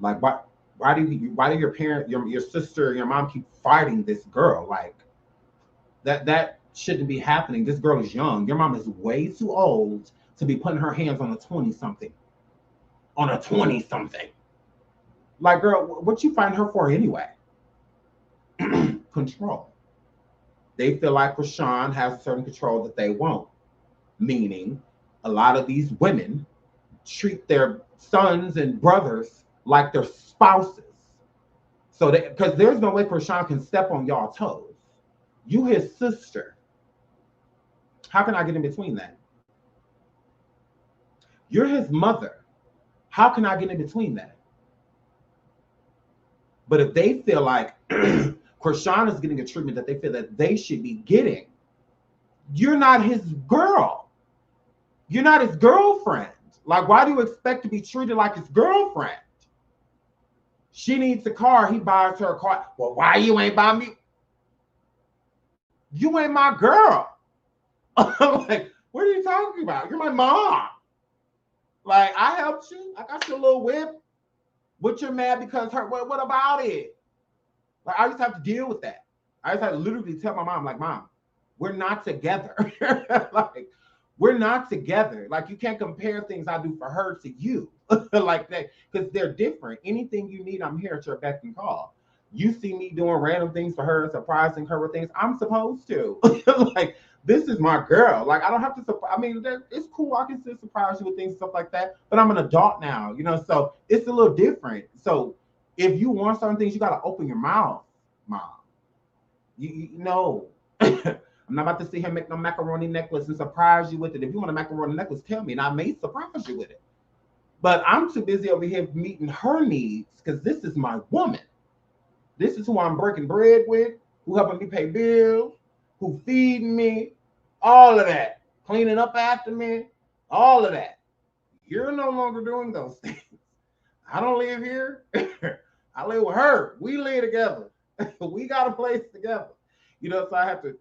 Like, what? why do your parent, your sister, your mom keep fighting this girl? Like that shouldn't be happening. This girl is young. Your mom is way too old to be putting her hands on a 20-something. On a 20-something. Like, girl, what you find her for anyway? Control. They feel like Krishan has certain control that they won't. Meaning, a lot of these women treat their sons and brothers like their spouses. So, because there's no way Krishan can step on y'all toes. You his sister. How can I get in between that? You're his mother. How can I get in between that? But if they feel like Krishan is getting a treatment that they feel that they should be getting, you're not his girl. You're not his girlfriend. Like, why do you expect to be treated like his girlfriend? She needs a car. He buys her a car. Well, why you ain't buy me? You ain't my girl. I'm like, what are you talking about? You're my mom. Like, I helped you. I got you a little whip. But you're mad because her, what about it? Like, I used to have to deal with that. I used to have to literally tell my mom, like, Mom, we're not together. Like, we're not together. Like, you can't compare things I do for her to you. Like that, because they're different. Anything you need, I'm here at your beck and call. You see me doing random things for her, surprising her with things I'm supposed to. Like, this is my girl. Like, I don't have to, I mean, it's cool. I can still surprise you with things, stuff like that. But I'm an adult now, you know, so it's a little different. So if you want certain things, you got to open your mouth, Mom. You know, I'm not about to see him make no macaroni necklace and surprise you with it. If you want a macaroni necklace, tell me, and I may surprise you with it. But I'm too busy over here meeting her needs because this is my woman. This is who I'm breaking bread with, who helping me pay bills, who feeding me, all of that, cleaning up after me, all of that. You're no longer doing those things. I don't live here. I live with her. We live together. We got a place together. You know, so I have to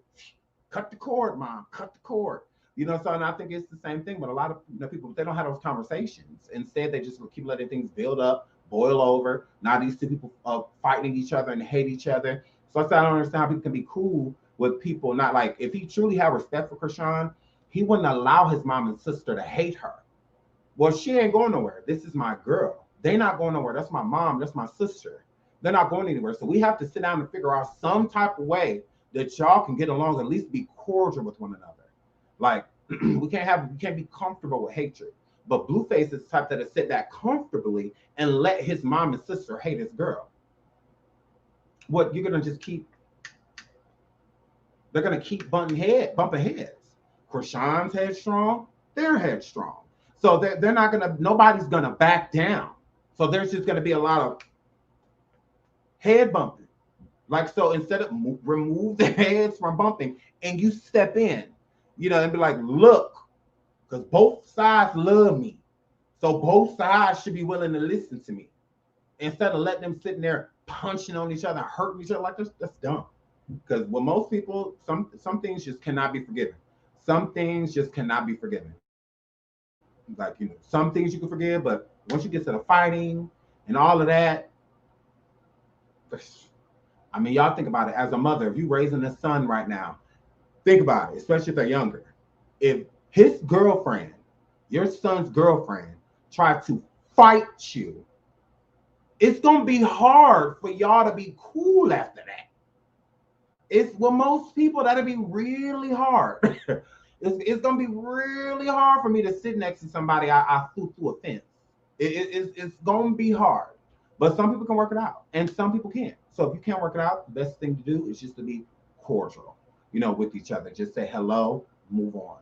cut the cord, Mom, cut the cord. You know, so and I think it's the same thing, but a lot of people, they don't have those conversations. Instead, they just keep letting things build up, boil over. Now these two people fighting each other and hate each other. So I said, I don't understand how people can be cool with people. Not like, if he truly had respect for Krishan, he wouldn't allow his mom and sister to hate her. Well, she ain't going nowhere. This is my girl. They're not going nowhere. That's my mom. That's my sister. They're not going anywhere. So we have to sit down and figure out some type of way that y'all can get along, at least be cordial with one another. Like, we can't be comfortable with hatred. But Blueface is the type that has sit that comfortably and let his mom and sister hate his girl. What, you're gonna just keep? They're gonna keep bumping heads. Krishan's headstrong, they're headstrong. So they're not gonna. Nobody's gonna back down. So there's just gonna be a lot of head bumping. Like, so instead of remove the heads from bumping and you step in, you know, and be like, look, because both sides love me. So both sides should be willing to listen to me. Instead of letting them sitting there punching on each other, hurting each other like this, that's dumb. Because with most people, some things just cannot be forgiven. Some things just cannot be forgiven. Like, you know, some things you can forgive, but once you get to the fighting and all of that, I mean, y'all think about it. As a mother, if you're raising a son right now, think about it, especially if they're younger. If his girlfriend, your son's girlfriend, tried to fight you, it's going to be hard for y'all to be cool after that. It's with most people, that'll be really hard. It's going to be really hard for me to sit next to somebody I threw through a fence. It's going to be hard. But some people can work it out, and some people can't. So if you can't work it out, the best thing to do is just to be cordial, you know, with each other. Just say hello, move on.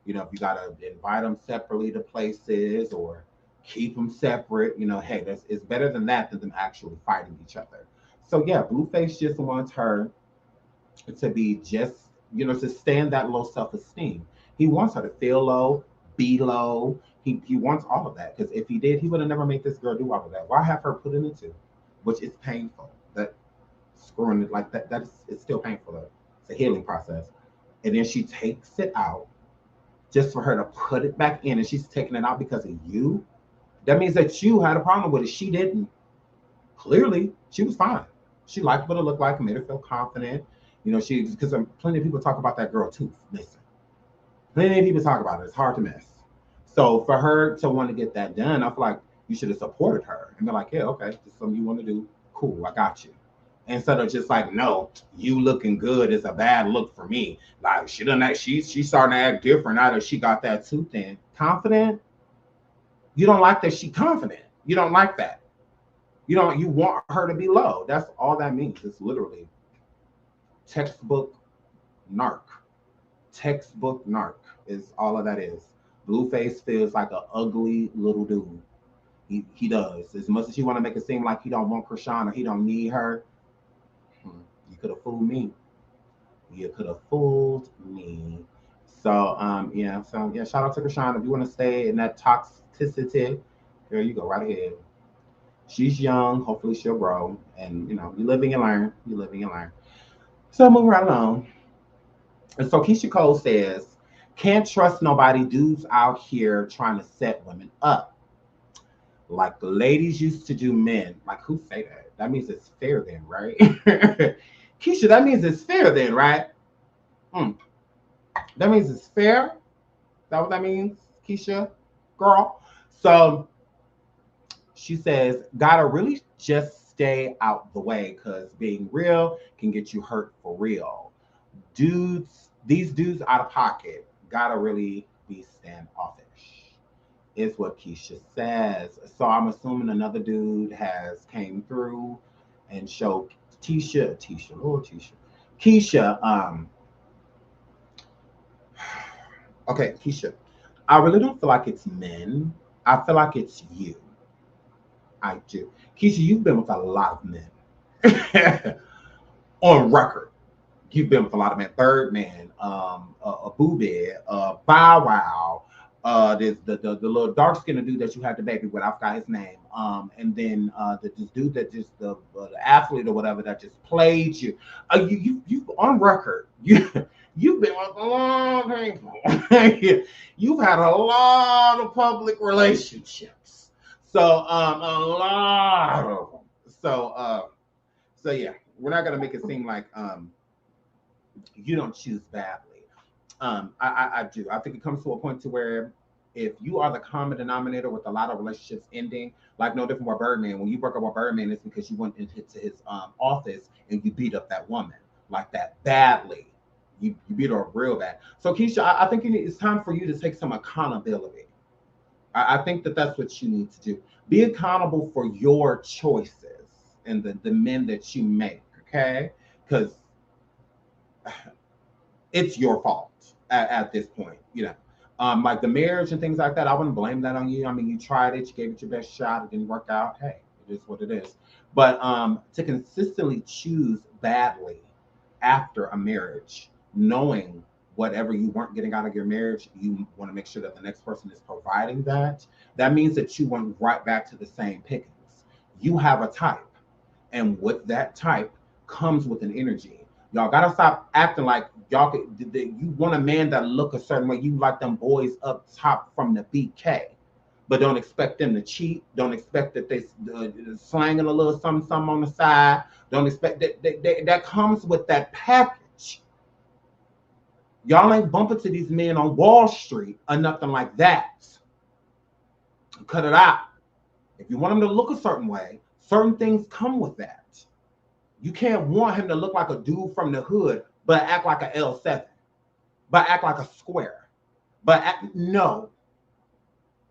You know, if you got to invite them separately to places or keep them separate, you know, hey, it's better than that than them actually fighting each other. So yeah, Blueface just wants her to be just, you know, to stand that low self-esteem. He wants her to feel low, be low. He wants all of that, because if he did, he would have never made this girl do all of that. Why have her put into, which is painful. That screwing it like that, it's still painful though. It's a healing process. And then she takes it out just for her to put it back in, and she's taking it out because of you. That means that you had a problem with it. She didn't. clearly she was fine. She liked what it looked like, made her feel confident. You know, because plenty of people talk about that girl too. Listen, plenty of people talk about it. It's hard to miss. So for her to want to get that done, I feel like you should have supported her and be like, yeah, okay, this is something you want to do. Cool, I got you. Instead of just like, no, you looking good is a bad look for me. Like she done that, she's starting to act different now that she got that tooth in. Confident? You don't like that she confident. You don't like that. You want her to be low. That's all that means. It's literally textbook narc. Textbook narc is all of that is. Blueface feels like an ugly little dude. He does. As much as you want to make it seem like he don't want Krishan or he don't need her, you could have fooled me. You could have fooled me. So shout out to Krishan. If you want to stay in that toxicity, here you go, right ahead. She's young. Hopefully she'll grow. And you live and you learn. You live and you learn. So moving right along. And so Keisha Cole says, can't trust nobody, dudes out here trying to set women up. Like the ladies used to do men. Like who say that? That means it's fair then, right? Keisha, that means it's fair then, right? That means it's fair. Is that what that means, Keisha? Girl. So she says, gotta really just stay out the way because being real can get you hurt for real. These dudes out of pocket gotta really be standoffish, is what Keisha says. So I'm assuming another dude has came through and showed Keisha, okay, Keisha, I really don't feel like it's men. I feel like it's you. I do. Keisha, you've been with a lot of men. On record. You've been with a lot of men. Birdman, a Booby, Bow Wow, there's the little dark skinned dude that you had the baby with. I forgot his name. And then this dude that just the athlete or whatever that just played you. You on record. You've been with a lot of people. You've had a lot of public relationships. So a lot of them. So yeah, we're not gonna make it seem like you don't choose badly. I do. I think it comes to a point to where if you are the common denominator with a lot of relationships ending, like no different with Birdman. When you broke up with Birdman, it's because you went into his office and you beat up that woman like that badly. You beat her up real bad. So Keisha, I think it's time for you to take some accountability. I think that's what you need to do. Be accountable for your choices and the men that you make, okay? Because it's your fault at this point, like the marriage and things like that. I wouldn't blame that on you. I mean, you tried it, you gave it your best shot, it didn't work out. Hey, it is what it is. But to consistently choose badly after a marriage, knowing whatever you weren't getting out of your marriage, you want to make sure that the next person is providing that. That means that you went right back to the same pickings. You have a type, and with that type comes with an energy. Y'all gotta stop acting like you want a man that look a certain way. You like them boys up top from the BK, but don't expect them to cheat. Don't expect that they slanging a little something on the side. Don't expect that comes with that package. Y'all ain't bumping to these men on Wall Street or nothing like that. Cut it out. If you want them to look a certain way, certain things come with that. You can't want him to look like a dude from the hood, but act like an L7, but act like a square. No.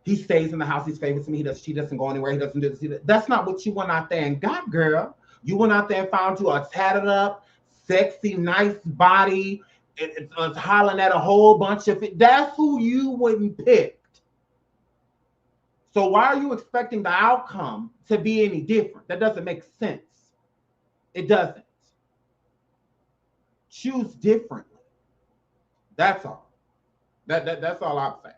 He stays in the house. He's favorite to me. She doesn't go anywhere. He doesn't do this. That's not what you went out there and got, girl. You went out there and found you a tatted up, sexy, nice body. It's hollering at a whole bunch of it. That's who you wouldn't pick. So why are you expecting the outcome to be any different? That doesn't make sense. It doesn't. Choose differently. That's all. That's all I'm saying.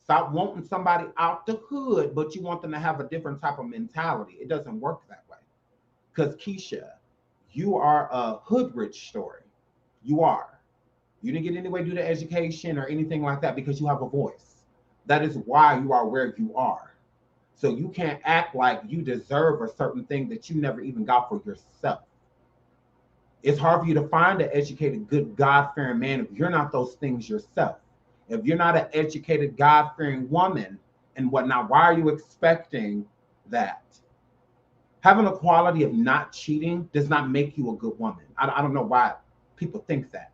Stop wanting somebody out the hood, but you want them to have a different type of mentality. It doesn't work that way. Because Keisha, you are a hood rich story. You are. You didn't get anywhere due to education or anything like that because you have a voice. That is why you are where you are. So you can't act like you deserve a certain thing that you never even got for yourself. It's hard for you to find an educated, good, God-fearing man if you're not those things yourself. If you're not an educated, God-fearing woman and whatnot, why are you expecting that? Having a quality of not cheating does not make you a good woman. I don't know why people think that.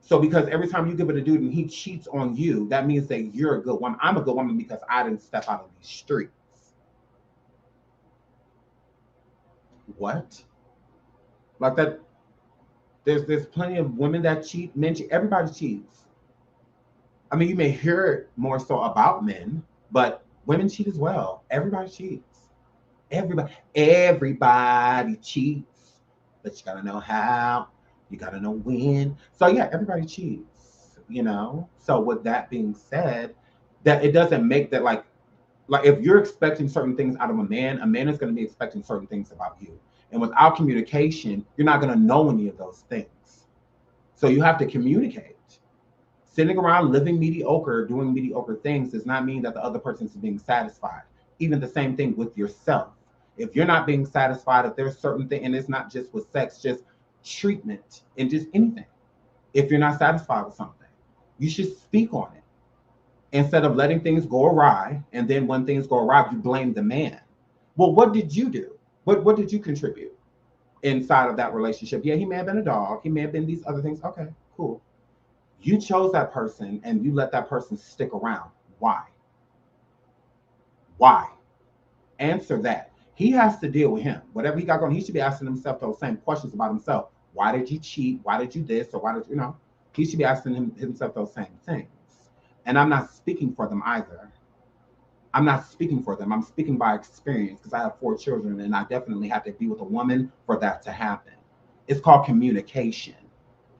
So because every time you give it a dude and he cheats on you, that means that you're a good woman. I'm a good woman because I didn't step out of these streets. What? Like that, there's plenty of women that cheat, men cheat, everybody cheats. I mean, you may hear it more so about men, but women cheat as well. Everybody cheats. Everybody cheats, but you gotta know how, you gotta know when. So yeah, everybody cheats, you know. So with that being said, that it doesn't make that like if you're expecting certain things out of a man is going to be expecting certain things about you. And without communication, you're not going to know any of those things. So you have to communicate. Sitting around living mediocre, doing mediocre things does not mean that the other person is being satisfied. Even the same thing with yourself. If you're not being satisfied, if there's certain thing, and it's not just with sex, just treatment and just anything. If you're not satisfied with something, you should speak on it instead of letting things go awry. And then when things go awry, you blame the man. Well, what did you do? What did you contribute inside of that relationship? Yeah, he may have been a dog. He may have been these other things. Okay, cool. You chose that person and you let that person stick around. Why? Why? Answer that. He has to deal with him. Whatever he got going, he should be asking himself those same questions about himself. Why did you cheat? Why did you this? Or why did you know? He should be asking himself those same things. And I'm not speaking for them either. I'm not speaking for them. I'm speaking by experience because I have 4 children and I definitely have to be with a woman for that to happen. It's called communication.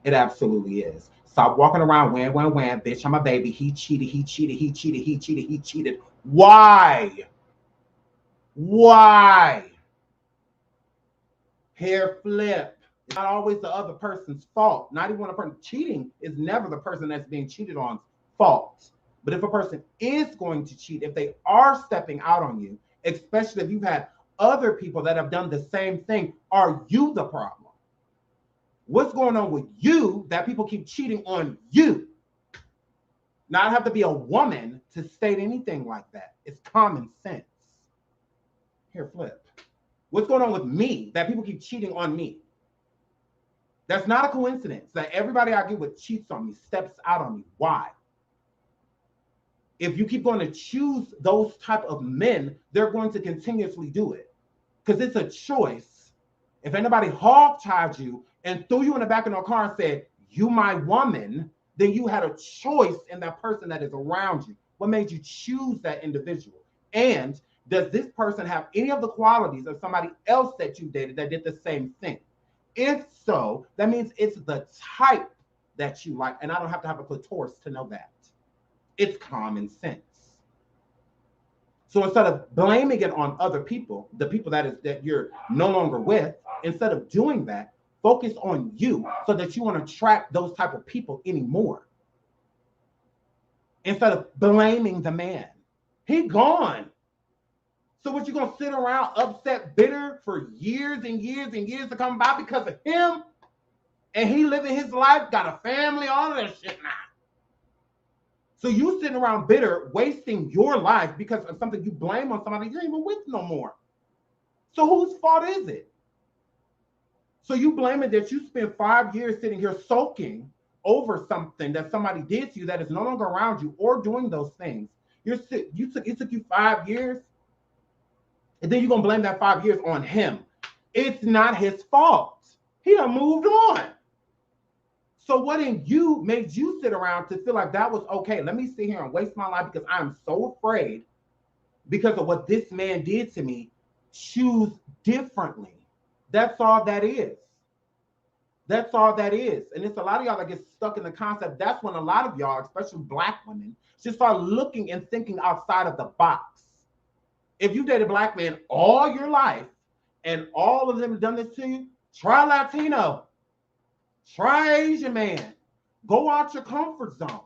It absolutely is. Stop walking around wham, bitch, I'm a baby. He cheated. Why? Why? Hair flip. It's not always the other person's fault. Not even when a person cheating is never the person that's being cheated on's fault. But if a person is going to cheat, if they are stepping out on you, especially if you've had other people that have done the same thing, are you the problem? What's going on with you that people keep cheating on you? Not have to be a woman to state anything like that. It's common sense. Here, flip. What's going on with me that people keep cheating on me? That's not a coincidence that everybody I get with cheats on me, steps out on me. Why? If you keep going to choose those type of men, they're going to continuously do it because it's a choice. If anybody hog-tied you and threw you in the back of a car and said, you my woman, then you had a choice in that person that is around you. What made you choose that individual? And does this person have any of the qualities of somebody else that you dated that did the same thing? If so, that means it's the type that you like. And I don't have to have a clitoris to know that. It's common sense. So instead of blaming it on other people, the people that you're no longer with, instead of doing that, focus on you so that you won't attract those type of people anymore. Instead of blaming the man. He gone. So what, you gonna sit around upset, bitter for years and years and years to come by because of him? And he living his life, got a family, all of that shit now. So you sitting around bitter, wasting your life because of something you blame on somebody you're even with no more. So whose fault is it? So you blame it that you spent 5 years sitting here soaking over something that somebody did to you that is no longer around you or doing those things. It took you 5 years, and then you're gonna blame that 5 years on him. It's not his fault. He done moved on. So what in you made you sit around to feel like that was okay? Let me sit here and waste my life because I'm so afraid because of what this man did to me. Choose differently. That's all that is. That's all that is. And it's a lot of y'all that get stuck in the concept. That's when a lot of y'all, especially Black women, should start looking and thinking outside of the box. If you dated a Black man all your life and all of them have done this to you, try Latino. Try Asian man. Go out your comfort zone.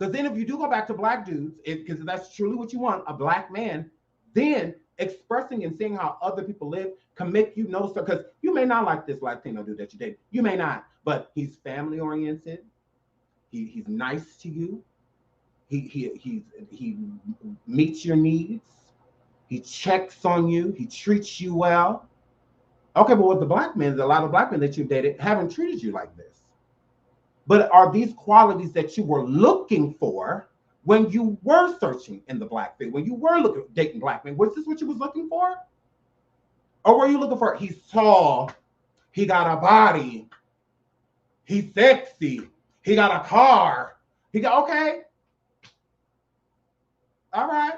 Because then if you do go back to black dudes, because that's truly what you want, a black man, then expressing and seeing how other people live can make you know stuff. Because you may not like this Latino dude that you date. You may not, but he's family oriented. He's nice to you. He meets your needs. He checks on you. He treats you well. Okay, but with the black men, a lot of black men that you've dated haven't treated you like this. But are these qualities that you were looking for when you were searching in the black thing, when you were dating black men? Was this what you was looking for? Or were you looking for, he's tall, he got a body, he's sexy, he got a car, okay. All right.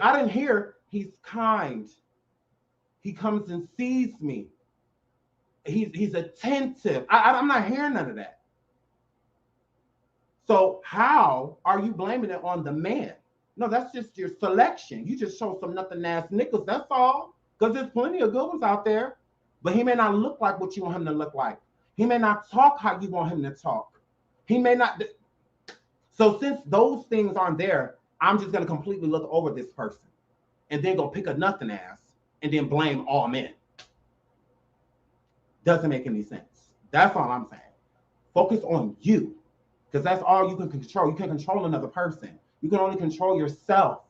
I didn't hear he's kind. He comes and sees me. He's attentive. I'm not hearing none of that. So how are you blaming it on the man? No, that's just your selection. You just show some nothing ass niggas, that's all. Because there's plenty of good ones out there. But he may not look like what you want him to look like. He may not talk how you want him to talk. He may not. So since those things aren't there, I'm just going to completely look over this person and then go pick a nothing ass and then blame all men. Doesn't make any sense. That's all I'm saying. Focus on you, because that's all you can control. You can't control another person. You can only control yourself.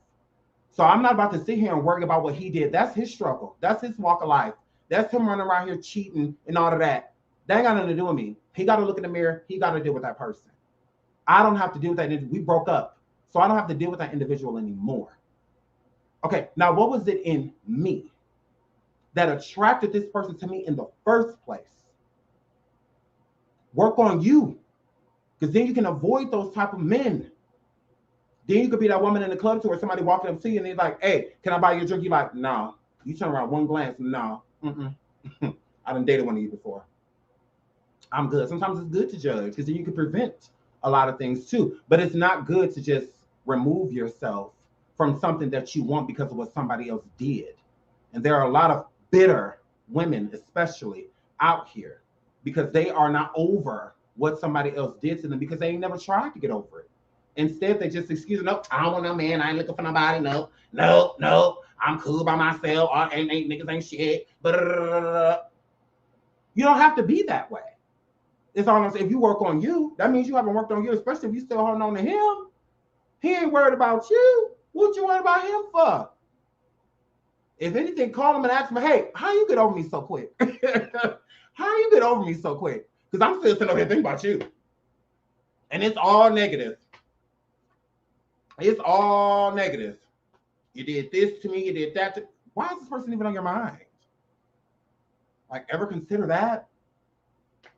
So I'm not about to sit here and worry about what he did. That's his struggle. That's his walk of life. That's him running around here cheating and all of that. That ain't got nothing to do with me. He got to look in the mirror. He got to deal with that person. I don't have to deal with that. We broke up. So I don't have to deal with that individual anymore. Okay, now what was it in me that attracted this person to me in the first place? Work on you, because then you can avoid those type of men. Then you could be that woman in the club to where somebody walking up to you and they're like, hey, can I buy you a drink? You're like, no. You turn around one glance, no. I done dated one of you before. I'm good. Sometimes it's good to judge, because then you can prevent a lot of things too. But it's not good to just remove yourself from something that you want because of what somebody else did. And there are a lot of bitter women, especially out here, because they are not over what somebody else did to them, because they ain't never tried to get over it. Instead, they just excuse it. Nope, I don't want no man. I ain't looking for nobody. No. I'm cool by myself. Ain't niggas ain't shit. You don't have to be that way. It's all I'm saying. If you work on you, that means you haven't worked on you, especially if you still holding on to him. He ain't worried about you. What you worried about him for? If anything, call him and ask him, hey, how you get over me so quick? How you get over me so quick? Because I'm still sitting over here thinking about you. And it's all negative. It's all negative. You did this to me, you did that to... Why is this person even on your mind? Like, ever consider that?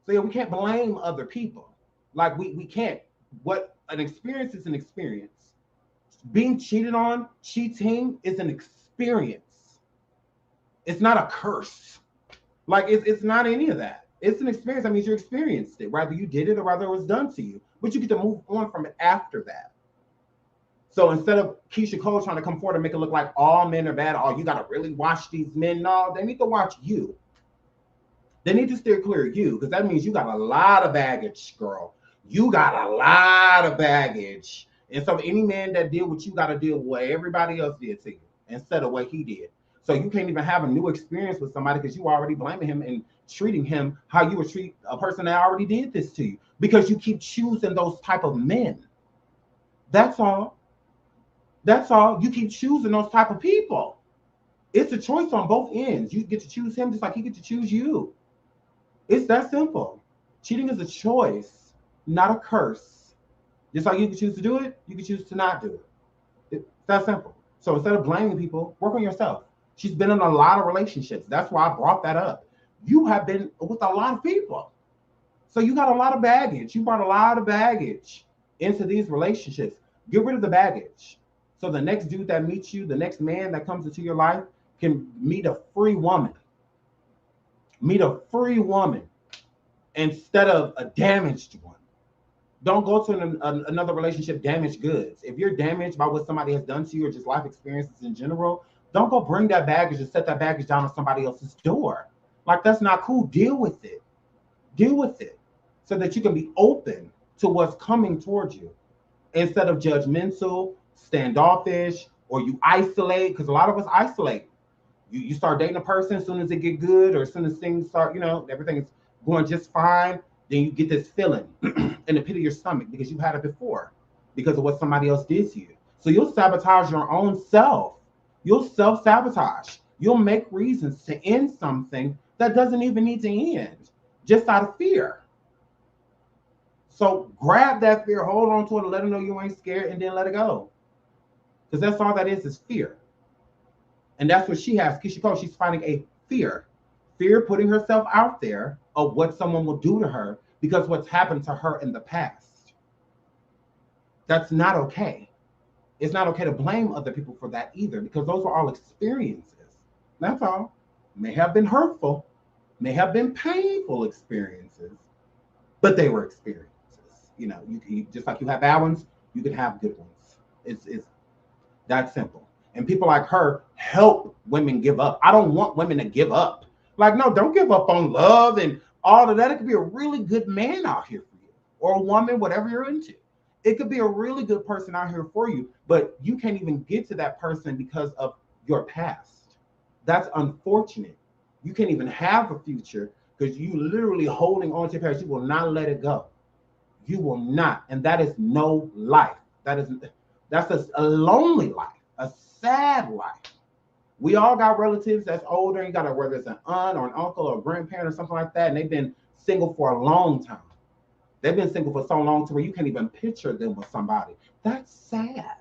So yeah, we can't blame other people. Like, we can't. What an experience is an experience. Being cheated on, cheating is an experience. It's not a curse. Like, it's not any of that. It's an experience. That means you experienced it. Whether you did it or whether it was done to you. But you get to move on from it after that. So instead of Keisha Cole trying to come forward and make it look like all men are bad, you got to really watch these men. No, they need to watch you. They need to steer clear of you, because that means you got a lot of baggage, girl. You got a lot of baggage. And so any man that deal with you got to deal with what everybody else did to you instead of what he did. So you can't even have a new experience with somebody because you already blaming him and treating him how you would treat a person that already did this to you, because you keep choosing those type of men. That's all. That's all. You keep choosing those type of people. It's a choice on both ends. You get to choose him just like he gets to choose you. It's that simple. Cheating is a choice, not a curse. Just like you can choose to do it, you can choose to not do it. It's that simple. So instead of blaming people, work on yourself. She's been in a lot of relationships. That's why I brought that up. You have been with a lot of people. So you got a lot of baggage. You brought a lot of baggage into these relationships. Get rid of the baggage. So the next dude that meets you, the next man that comes into your life, can meet a free woman. Meet a free woman instead of a damaged one. Don't go to another relationship damaged goods. If you're damaged by what somebody has done to you or just life experiences in general, don't go bring that baggage and set that baggage down on somebody else's door. Like, that's not cool. Deal with it. Deal with it so that you can be open to what's coming towards you. instead of judgmental, standoffish, or you isolate, because a lot of us isolate. You start dating a person as soon as it get good, or as soon as things start, everything is going just fine, then you get this feeling in the pit of your stomach because you had it before, because of what somebody else did to you. So you'll sabotage your own self. You'll self-sabotage. You'll make reasons to end something that doesn't even need to end, just out of fear. So grab that fear, hold on to it, and let them know you ain't scared, and then let it go. Because that's all that is fear. And that's what she has. She's finding a fear. Fear putting herself out there of what someone will do to her because what's happened to her in the past. That's not okay. It's not okay to blame other people for that either, because those are all experiences. That's all. May have been hurtful, may have been painful experiences, but they were experiences. You just like you have bad ones, you can have good ones. It's that simple. And people like her help women give up. I don't want women to give up. Like, no, don't give up on love and all of that. It could be a really good man out here for you, or a woman, whatever you're into. It could be a really good person out here for you, but you can't even get to that person because of your past. That's unfortunate. You can't even have a future because you literally holding on to your past. You will not let it go. You will not. And that is no life. That's a lonely life, a sad life. We all got relatives that's older. You got whether it's an aunt or an uncle or a grandparent or something like that, and they've been single for a long time. They've been single for so long to where you can't even picture them with somebody. That's sad.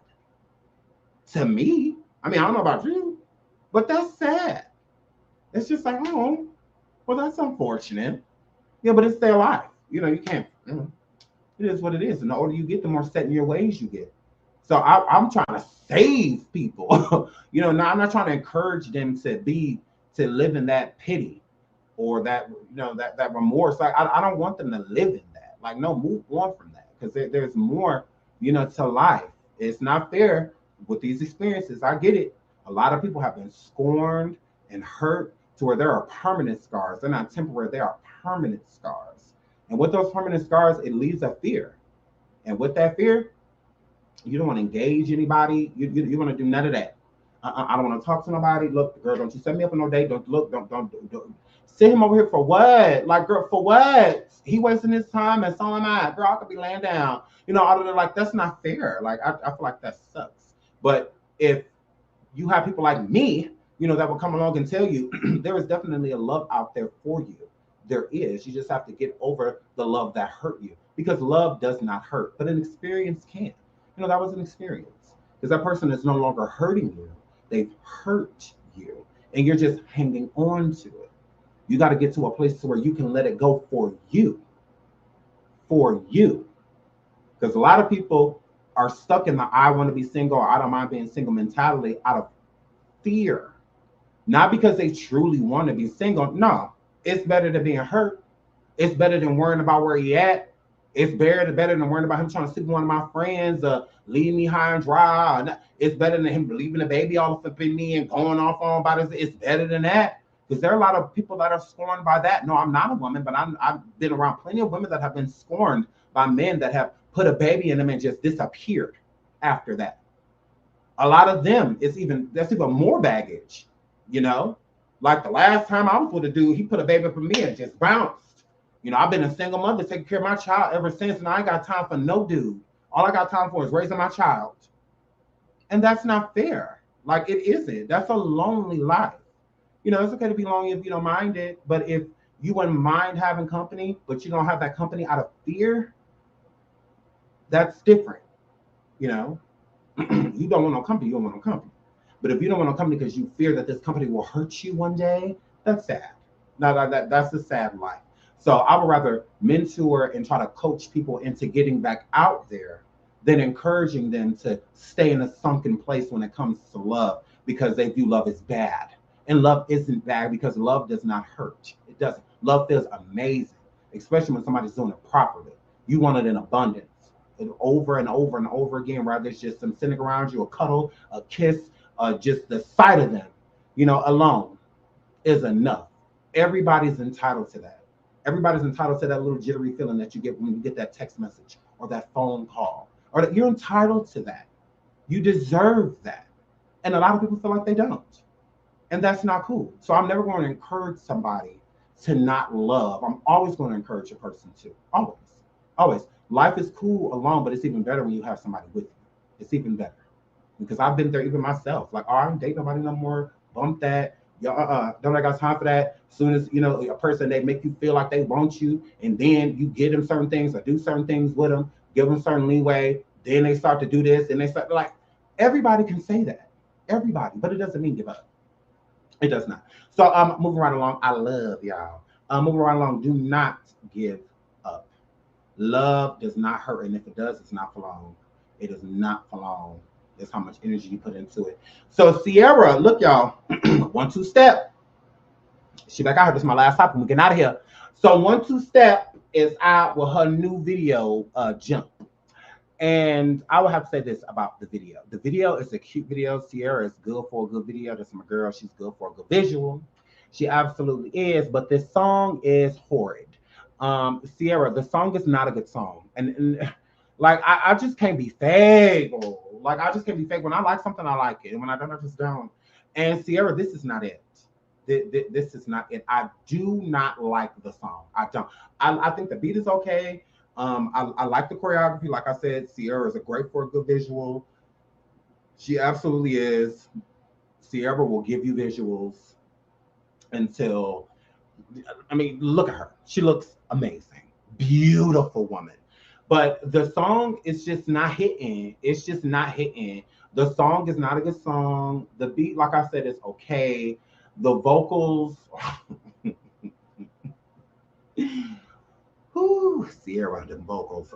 To me, I mean, I don't know about you, but that's sad. It's just like, oh, well, that's unfortunate. Yeah, but it's their life. You can't, it is what it is. And the older you get, the more set in your ways you get. So I'm trying to save people. Now I'm not trying to encourage them to live in that pity or that, that remorse. Like, I don't want them to live in that. Like, no, move on from that, because there's more, to life. It's not fair with these experiences. I get it. A lot of people have been scorned and hurt to where there are permanent scars. They're not temporary. They are permanent scars. And with those permanent scars, it leaves a fear. And with that fear, you don't want to engage anybody. You want to do none of that. I don't want to talk to nobody. Look, girl, don't you set me up on no date. Don't sit him over here for what? Like, girl, for what? He wasting his time and so am I. Girl, I could be laying down. Out of there, like, that's not fair. Like, I feel like that sucks. But if you have people like me, that will come along and tell you there is definitely a love out there for you. There is. You just have to get over the love that hurt you, because love does not hurt, but an experience can. That was an experience, because that person is no longer hurting you. They've hurt you, and you're just hanging on to it. You got to get to a place where you can let it go for you. For you. Because a lot of people are stuck in the I want to be single or I don't mind being single mentality out of fear. Not because they truly want to be single. No, it's better than being hurt. It's better than worrying about where he at. It's better than worrying about him trying to sleep with one of my friends, leave me high and dry. It's better than him leaving the baby all up in me and going off on about it. It's better than that. Because there are a lot of people that are scorned by that. No, I'm not a woman, but I've been around plenty of women that have been scorned by men that have put a baby in them and just disappeared after that. A lot of them, that's even more baggage, Like the last time I was with a dude, he put a baby up in me and just bounced. I've been a single mother taking care of my child ever since, and I ain't got time for no dude. All I got time for is raising my child. And that's not fair. Like, it isn't. That's a lonely life. It's okay to be lonely if you don't mind it, but if you wouldn't mind having company, but you don't have that company out of fear, that's different. You don't want no company, you don't want no company. But if you don't want no company because you fear that this company will hurt you one day, that's sad. Now that's a sad life. So I would rather mentor and try to coach people into getting back out there than encouraging them to stay in a sunken place when it comes to love, because they view love as bad. And love isn't bad, because love does not hurt. It doesn't. Love feels amazing, especially when somebody's doing it properly. You want it in abundance, and over and over and over again, rather it's just them sitting around you, a cuddle, a kiss, just the sight of them, alone is enough. Everybody's entitled to that. Everybody's entitled to that little jittery feeling that you get when you get that text message or that phone call or that you're entitled to that. You deserve that. And a lot of people feel like they don't. And that's not cool. So I'm never going to encourage somebody to not love. I'm always going to encourage a person to. Always. Always. Life is cool alone, but it's even better when you have somebody with you. It's even better. Because I've been there even myself. Like, oh, I don't date nobody no more. Bump that. Don't I got time for that? As soon as, a person, they make you feel like they want you, and then you give them certain things or do certain things with them, give them certain leeway, then they start to do this, and they start, like, everybody can say that. Everybody. But it doesn't mean give up. It does not. So moving right along. I love y'all. Moving right along. Do not give up. Love does not hurt, and if it does, it's not for long. It is not for long. That's how much energy you put into it. So Ciara, look, y'all. 1-2 step. She back out here. This is my last topic. We're getting out of here. So 1-2 step is out with her new video, Jump. And I would have to say this about the video. The video is a cute video. Ciara is good for a good video. That's my girl. She's good for a good visual. She absolutely is. But this song is horrid. Ciara, the song is not a good song. And like, I just can't be fake. Like, I just can't be fake. When I like something, I like it. And when I don't, I just don't. And Ciara, this is not it. This is not it. I do not like the song. I don't. I think the beat is okay. I like the choreography. Like I said, Ciara is great for a good visual. She absolutely is. Ciara will give you visuals until, I mean, look at her. She looks amazing. Beautiful woman. But the song is just not hitting. It's just not hitting. The song is not a good song. The beat, like I said, is okay. The vocals, whoo, Ciara, the vocals.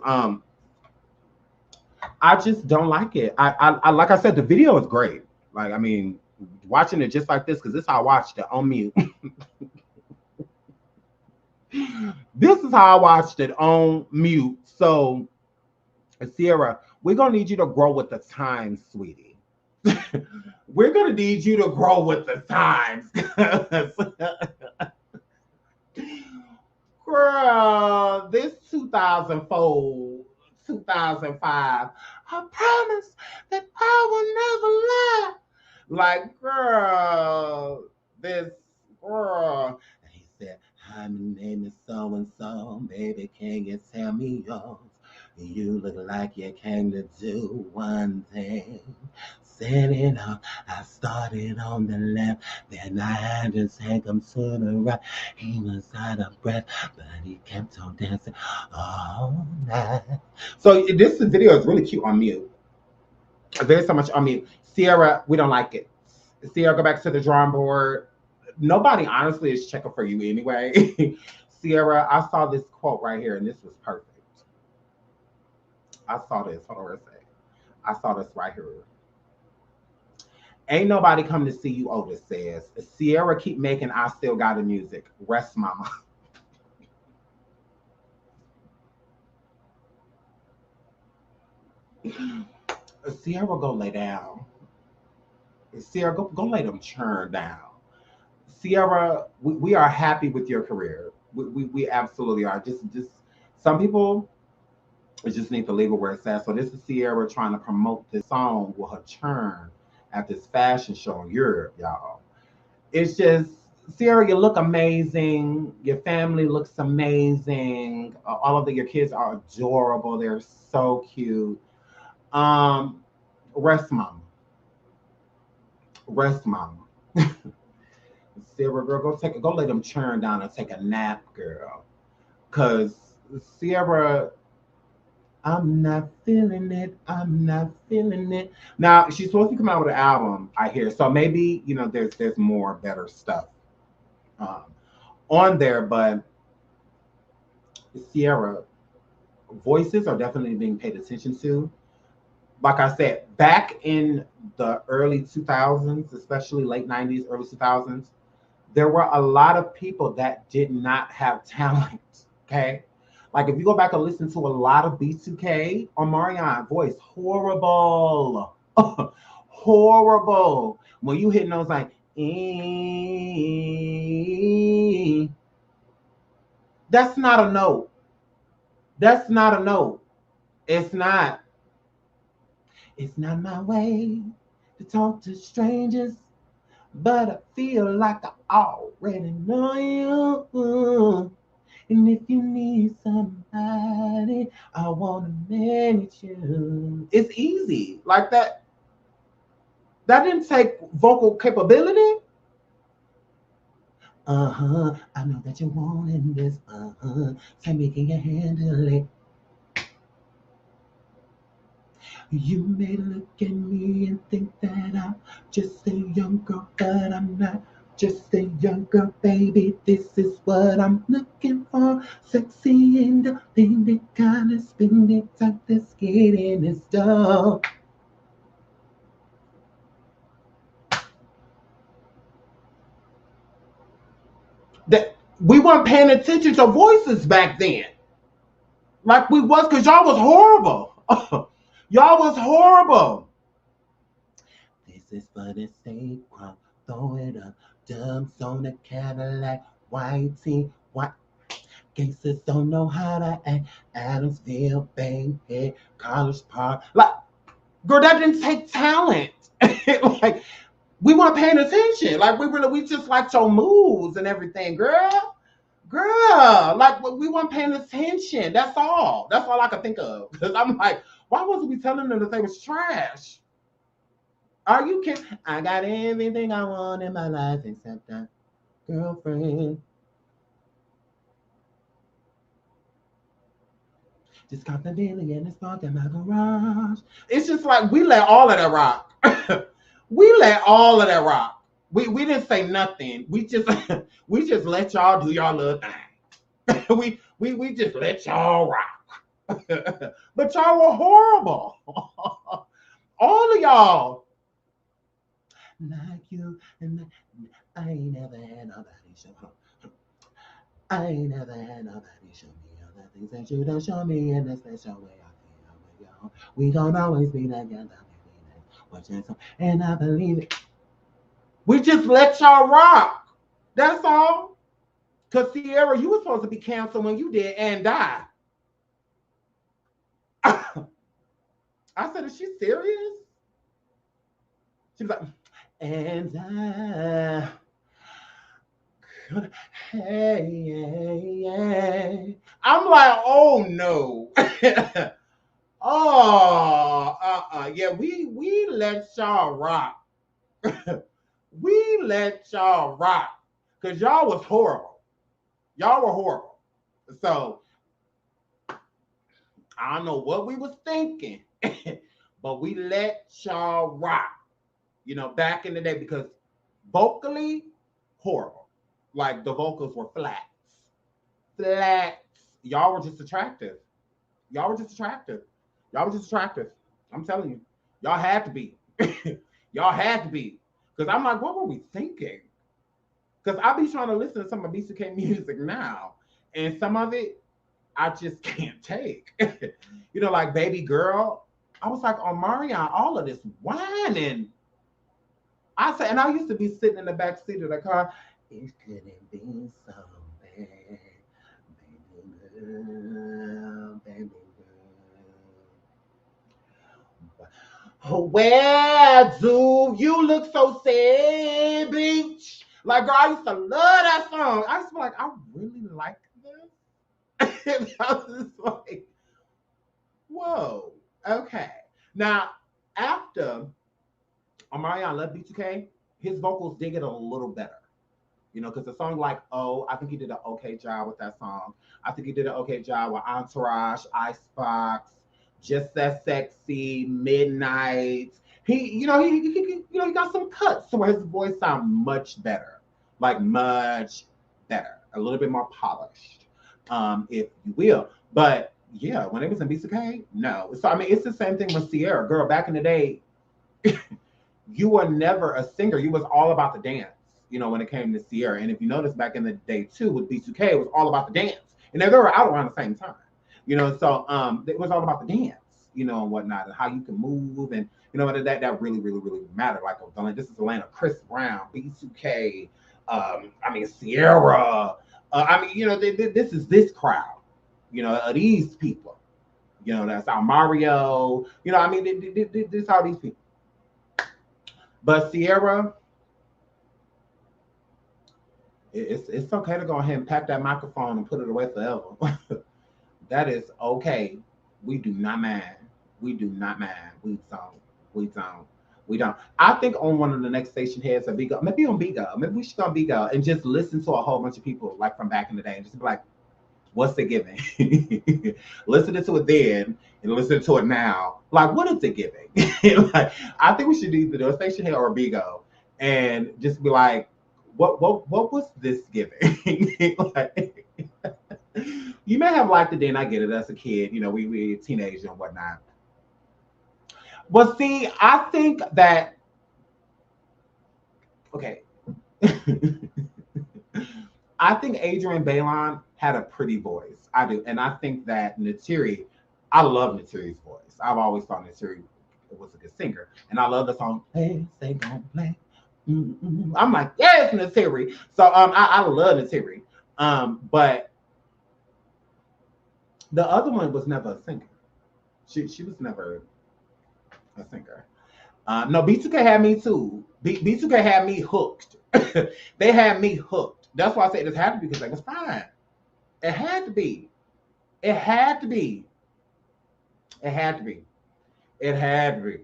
I just don't like it. I like I said, the video is great. Like, I mean, watching it just like this, because this is how I watched it on mute. This is how I watched it on mute. So, Ciara, we're gonna need you to grow with the times, sweetie. We're gonna need you to grow with the times. Girl, this 2004, 2005, I promise that I will never lie. Like, girl, this girl. And he said, hi, my name is so-and-so. Baby, can you tell me yours? You look like you came to do one thing. Set it up. I started on the left, then I had to take him to the right. He was out of breath, but he kept on dancing all night. So this video is really cute on mute. There's so much on mute. Ciara, we don't like it. Ciara, go back to the drawing board. Nobody honestly is checking for you anyway. Ciara, I saw this quote right here, and this was perfect. I saw this. Hold on, where is it? I saw this right here. Ain't nobody come to see you, Otis says. Ciara keep making I Still Got the Music. Rest mama. Ciara, go lay down. Ciara, go lay them churn down. Ciara, we are happy with your career. We absolutely are. Just some people just need to leave it where it's at. So this is Ciara trying to promote this song with her churn at this fashion show in Europe, y'all. It's just, Ciara, you look amazing. Your family looks amazing. All of your kids are adorable. They're so cute. Rest mama. Rest mama. Ciara, girl, go lay them churn down and take a nap, girl. Cause Ciara, I'm not feeling it. I'm not feeling it. Now she's supposed to come out with an album, I hear. So maybe there's more better stuff on there. But Ciara, voices are definitely being paid attention to. Like I said, back in the early 2000s, especially late 90s, early 2000s, there were a lot of people that did not have talent. Okay. Like, if you go back and listen to a lot of B2K or Marianne, voice horrible. Horrible. When you hitting those like, that's not a note. That's not a note. It's not. It's not my way to talk to strangers, but I feel like I already know you. And if you need somebody, I want to manage you. It's easy. Like that. That didn't take vocal capability. I know that you wanted this. Tell me, can you handle it? You may look at me and think that I'm just a young girl, but I'm not just a young girl, baby. This is what I'm looking for. Sexy, independent, kind of spinning type that's getting this done. That we weren't paying attention to voices back then. Like we was, because y'all was horrible. Y'all was horrible. This is for the sake of throw it up. Dumps on the Cadillac, whitey, white. Gangsters don't know how to act. Adamsville, Bankhead, College Park. Like, girl, that didn't take talent. Like, we weren't paying attention. Like, we just liked your moves and everything, girl. Girl, like we weren't paying attention. That's all. That's all I could think of. Because I'm like, why wasn't we telling them that they was trash? Are you kidding? I got everything I want in my life except a girlfriend. Just got the Billy and it's parked in my garage. It's just like we let all of that rock. We let all of that rock. We didn't say nothing. We just let y'all do y'all little thing. we just let y'all rock. But y'all were horrible. All of y'all. Like you and I ain't never had nobody show. I ain't never had nobody show me all the things that you don't show me in the special way I feel with y'all. We gon' always be together, baby. Watch it, and I believe it. We just let y'all rock. That's all. Cause Ciara, you were supposed to be canceled when you did and die. I said, is she serious? She was like, and hey. I'm like, oh no. Yeah, we let y'all rock. We let y'all rock. Because y'all was horrible. Y'all were horrible. So I don't know what we was thinking, but we let y'all rock. You know, back in the day, because vocally, horrible. Like the vocals were flats. Flats. Y'all were just attractive. Y'all were just attractive. Y'all were just attractive. I'm telling you. Y'all had to be. Y'all had to be. Because I'm like, what were we thinking? Because I be trying to listen to some of BCK music now. And some of it, I just can't take. You know, like Baby Girl. I was like, oh, Marion, all of this whining. I said, and I used to be sitting in the back seat of the car. It couldn't be so bad, baby girl, baby girl. Where do you look so sad, bitch? Like, girl, I used to love that song. I used to be like, I really like this. I was just like, whoa, okay. Now, after Omarion left B2K, his vocals did get a little better. You know, because the song like, oh, I think he did an okay job with that song. I think he did an okay job with Entourage, Icebox, Just That Sexy, Midnight. He got some cuts to where his voice sound much better. Like much better. A little bit more polished, if you will. But yeah, when it was in B2K, no. So I mean, it's the same thing with Ciara. Girl, back in the day, you were never a singer. You was all about the dance, you know, when it came to Ciara. And if you notice back in the day too, with B2K, it was all about the dance. And they were out around the same time, you know, so it was all about the dance, you know, and whatnot, and how you can move. And, you know, that really, really, really mattered. Like, this is Atlanta, Chris Brown, B2K, Ciara. You know, this is this crowd, you know, these people. You know, that's our Mario. You know, I mean, this how these people. But Ciara, it's okay to go ahead and pack that microphone and put it away forever. That is okay. We do not mind. We do not mind. We don't. We don't. We don't. I think on one of the next station heads at Bigo, maybe on Bigo, maybe we should go on Bigo and just listen to a whole bunch of people like from back in the day and just be like, what's it giving? Listening to it then and listening to it now. Like, what is it giving? Like, I think we should either do a station head or a Bigo and just be like, what was this giving? Like, you may have liked it then, I get it, as a kid, you know, we teenagers and whatnot. But see, I think that, okay. I think Adrian Bailon had a pretty voice. I do. And I think that Natiri, I love Natiri's voice. I've always thought Natiri was a good singer. And I love the song, Hey, Say Gon' Play. I'm like, yes, Natiri. So I love Natiri. But the other one was never a singer. She was never a singer. No, B2K had me too. B2K had me hooked. They had me hooked. That's why I say this had to be because they was fine. It had to be. It had to be. It had to be. It had to be.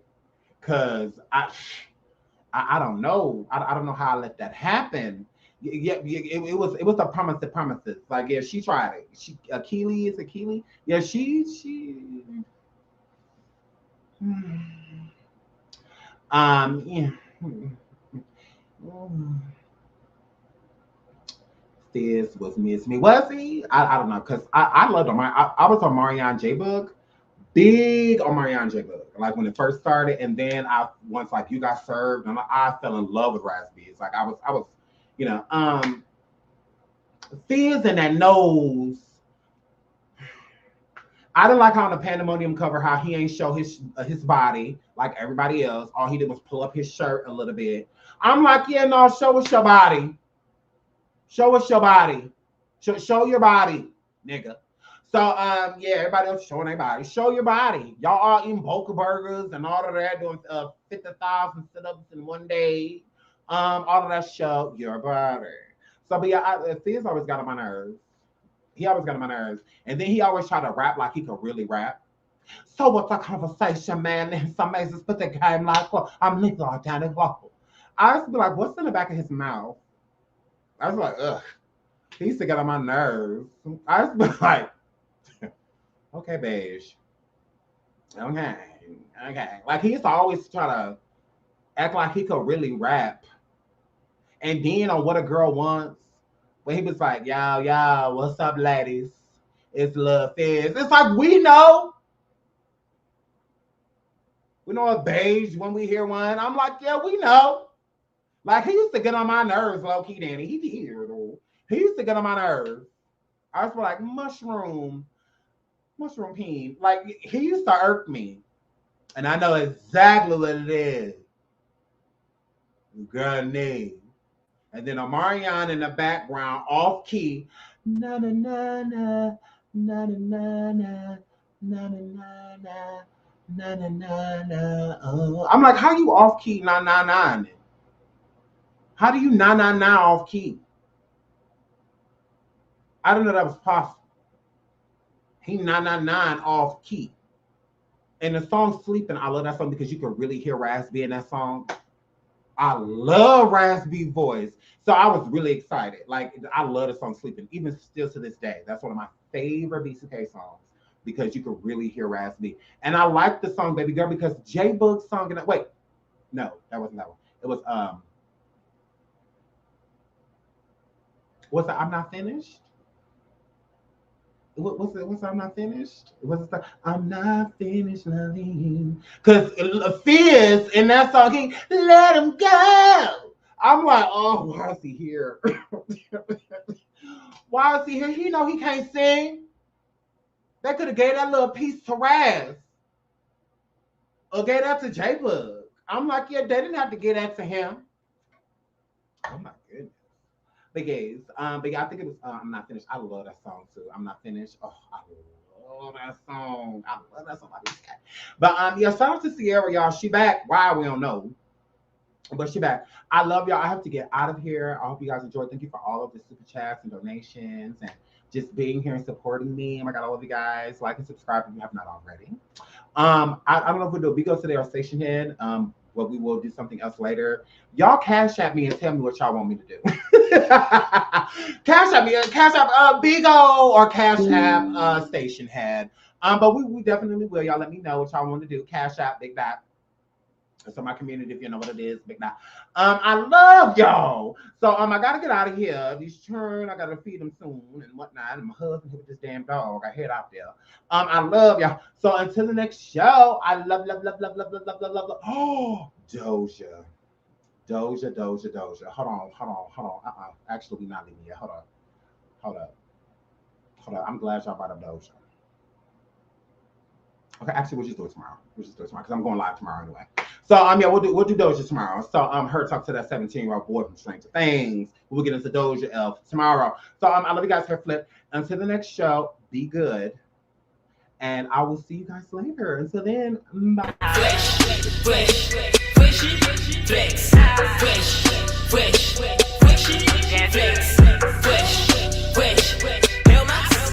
Cause I don't know. I don't know how I let that happen. Yeah, it was a promises. Like, yeah, she tried it. She Achilles. Yeah, she. Yeah. Fizz was Miss Me. Was he? I don't know, because I loved him. I was on Marianne J book. Big on Marianne J book. Like when it first started, and then once like You Got Served, and I fell in love with Raspy. It's like I was, you know, Fizz and that nose. I didn't like how on the Pandemonium cover how he ain't show his body like everybody else. All he did was pull up his shirt a little bit. I'm like, yeah, no, show us your body. Show us your body. Show your body, nigga. So yeah, everybody else showing their body. Show your body. Y'all all eating Boca burgers and all of that, doing 50,000 sit-ups in one day. All of that, show your body. So but yeah, Fizz always got on my nerves. He always got on my nerves. And then he always tried to rap like he could really rap. So what's the conversation, man? And some mazes put the game like, well, I'm legal down and vocal. I used to be like, what's in the back of his mouth? I was like, ugh. He used to get on my nerves. I used to be like, okay, beige. Okay. Like he used to always try to act like he could really rap. And then on What a Girl Wants, when he was like, yo, what's up, ladies? It's Lil Fizz. It's like, we know. We know a beige when we hear one. I'm like, yeah, we know. Like, he used to get on my nerves, low-key, Danny. He used to get on my nerves. I was like, mushroom peen. Like, he used to irk me. And I know exactly what it is. Girl name. And then Omarion in the background, off key. Na na na na na na na na na na na na na na na. I'm like, how you off key na na na? How do you na na na off key? I didn't know that was possible. He na na na off key. And the song Sleeping, I love that song because you can really hear Raspy in that song. I love Raspy voice. So I was really excited. Like, I love the song Sleeping, even still to this day. That's one of my favorite BCK songs because you can really hear Raspy. And I like the song Baby Girl because J Book song in that. Wait, no, that wasn't that one. It was what's that? I'm Not Finished? What's it? I'm Not Finished? What's it? I'm not finished loving you. Because Fizz in that song, he let him go. I'm like, oh, why is he here? Why is he here? He know he can't sing. They could have gave that little piece to Raz. Or gave that to J-Bug. I'm like, yeah, they didn't have to give that to him. Oh my goodness. But guys, but yeah, I think it was I'm Not Finished. I love that song too. I'm Not Finished. Oh, I love that song. I love that song. But yeah, shout out to Ciara, y'all. She back. Why we don't know. But she back. I love y'all. I have to get out of here. I hope you guys enjoyed. Thank you for all of the super chats and donations and just being here and supporting me. Oh my God, I love you guys. Like and subscribe if you have not already. I don't know if we'll do Bigo today or Station Head. But we will do something else later. Y'all cash at me and tell me what y'all want me to do. Cash at me, cash app Bigo or cash app Station Head. But we definitely will. Y'all let me know what y'all want to do. Cash app, Big Dot. So my community, if you know what it is, Big Dot. I love y'all. So I gotta get out of here. These children, I gotta feed them soon and whatnot. And my husband with this damn dog. I head out there. I love y'all. So until the next show, I love. Oh, Doja. Hold on. Actually, we not leaving yet. Hold up. I'm glad y'all brought up Doja. Okay, actually, we'll just do it tomorrow. Because I'm going live tomorrow anyway. So yeah, we'll do Doja tomorrow. So her talk to that 17-year-old boy from Stranger Things. We'll get into Doja Elf tomorrow. So I love you guys. Hair flip. Until the next show, be good, and I will see you guys later. Until then, bye. Flex.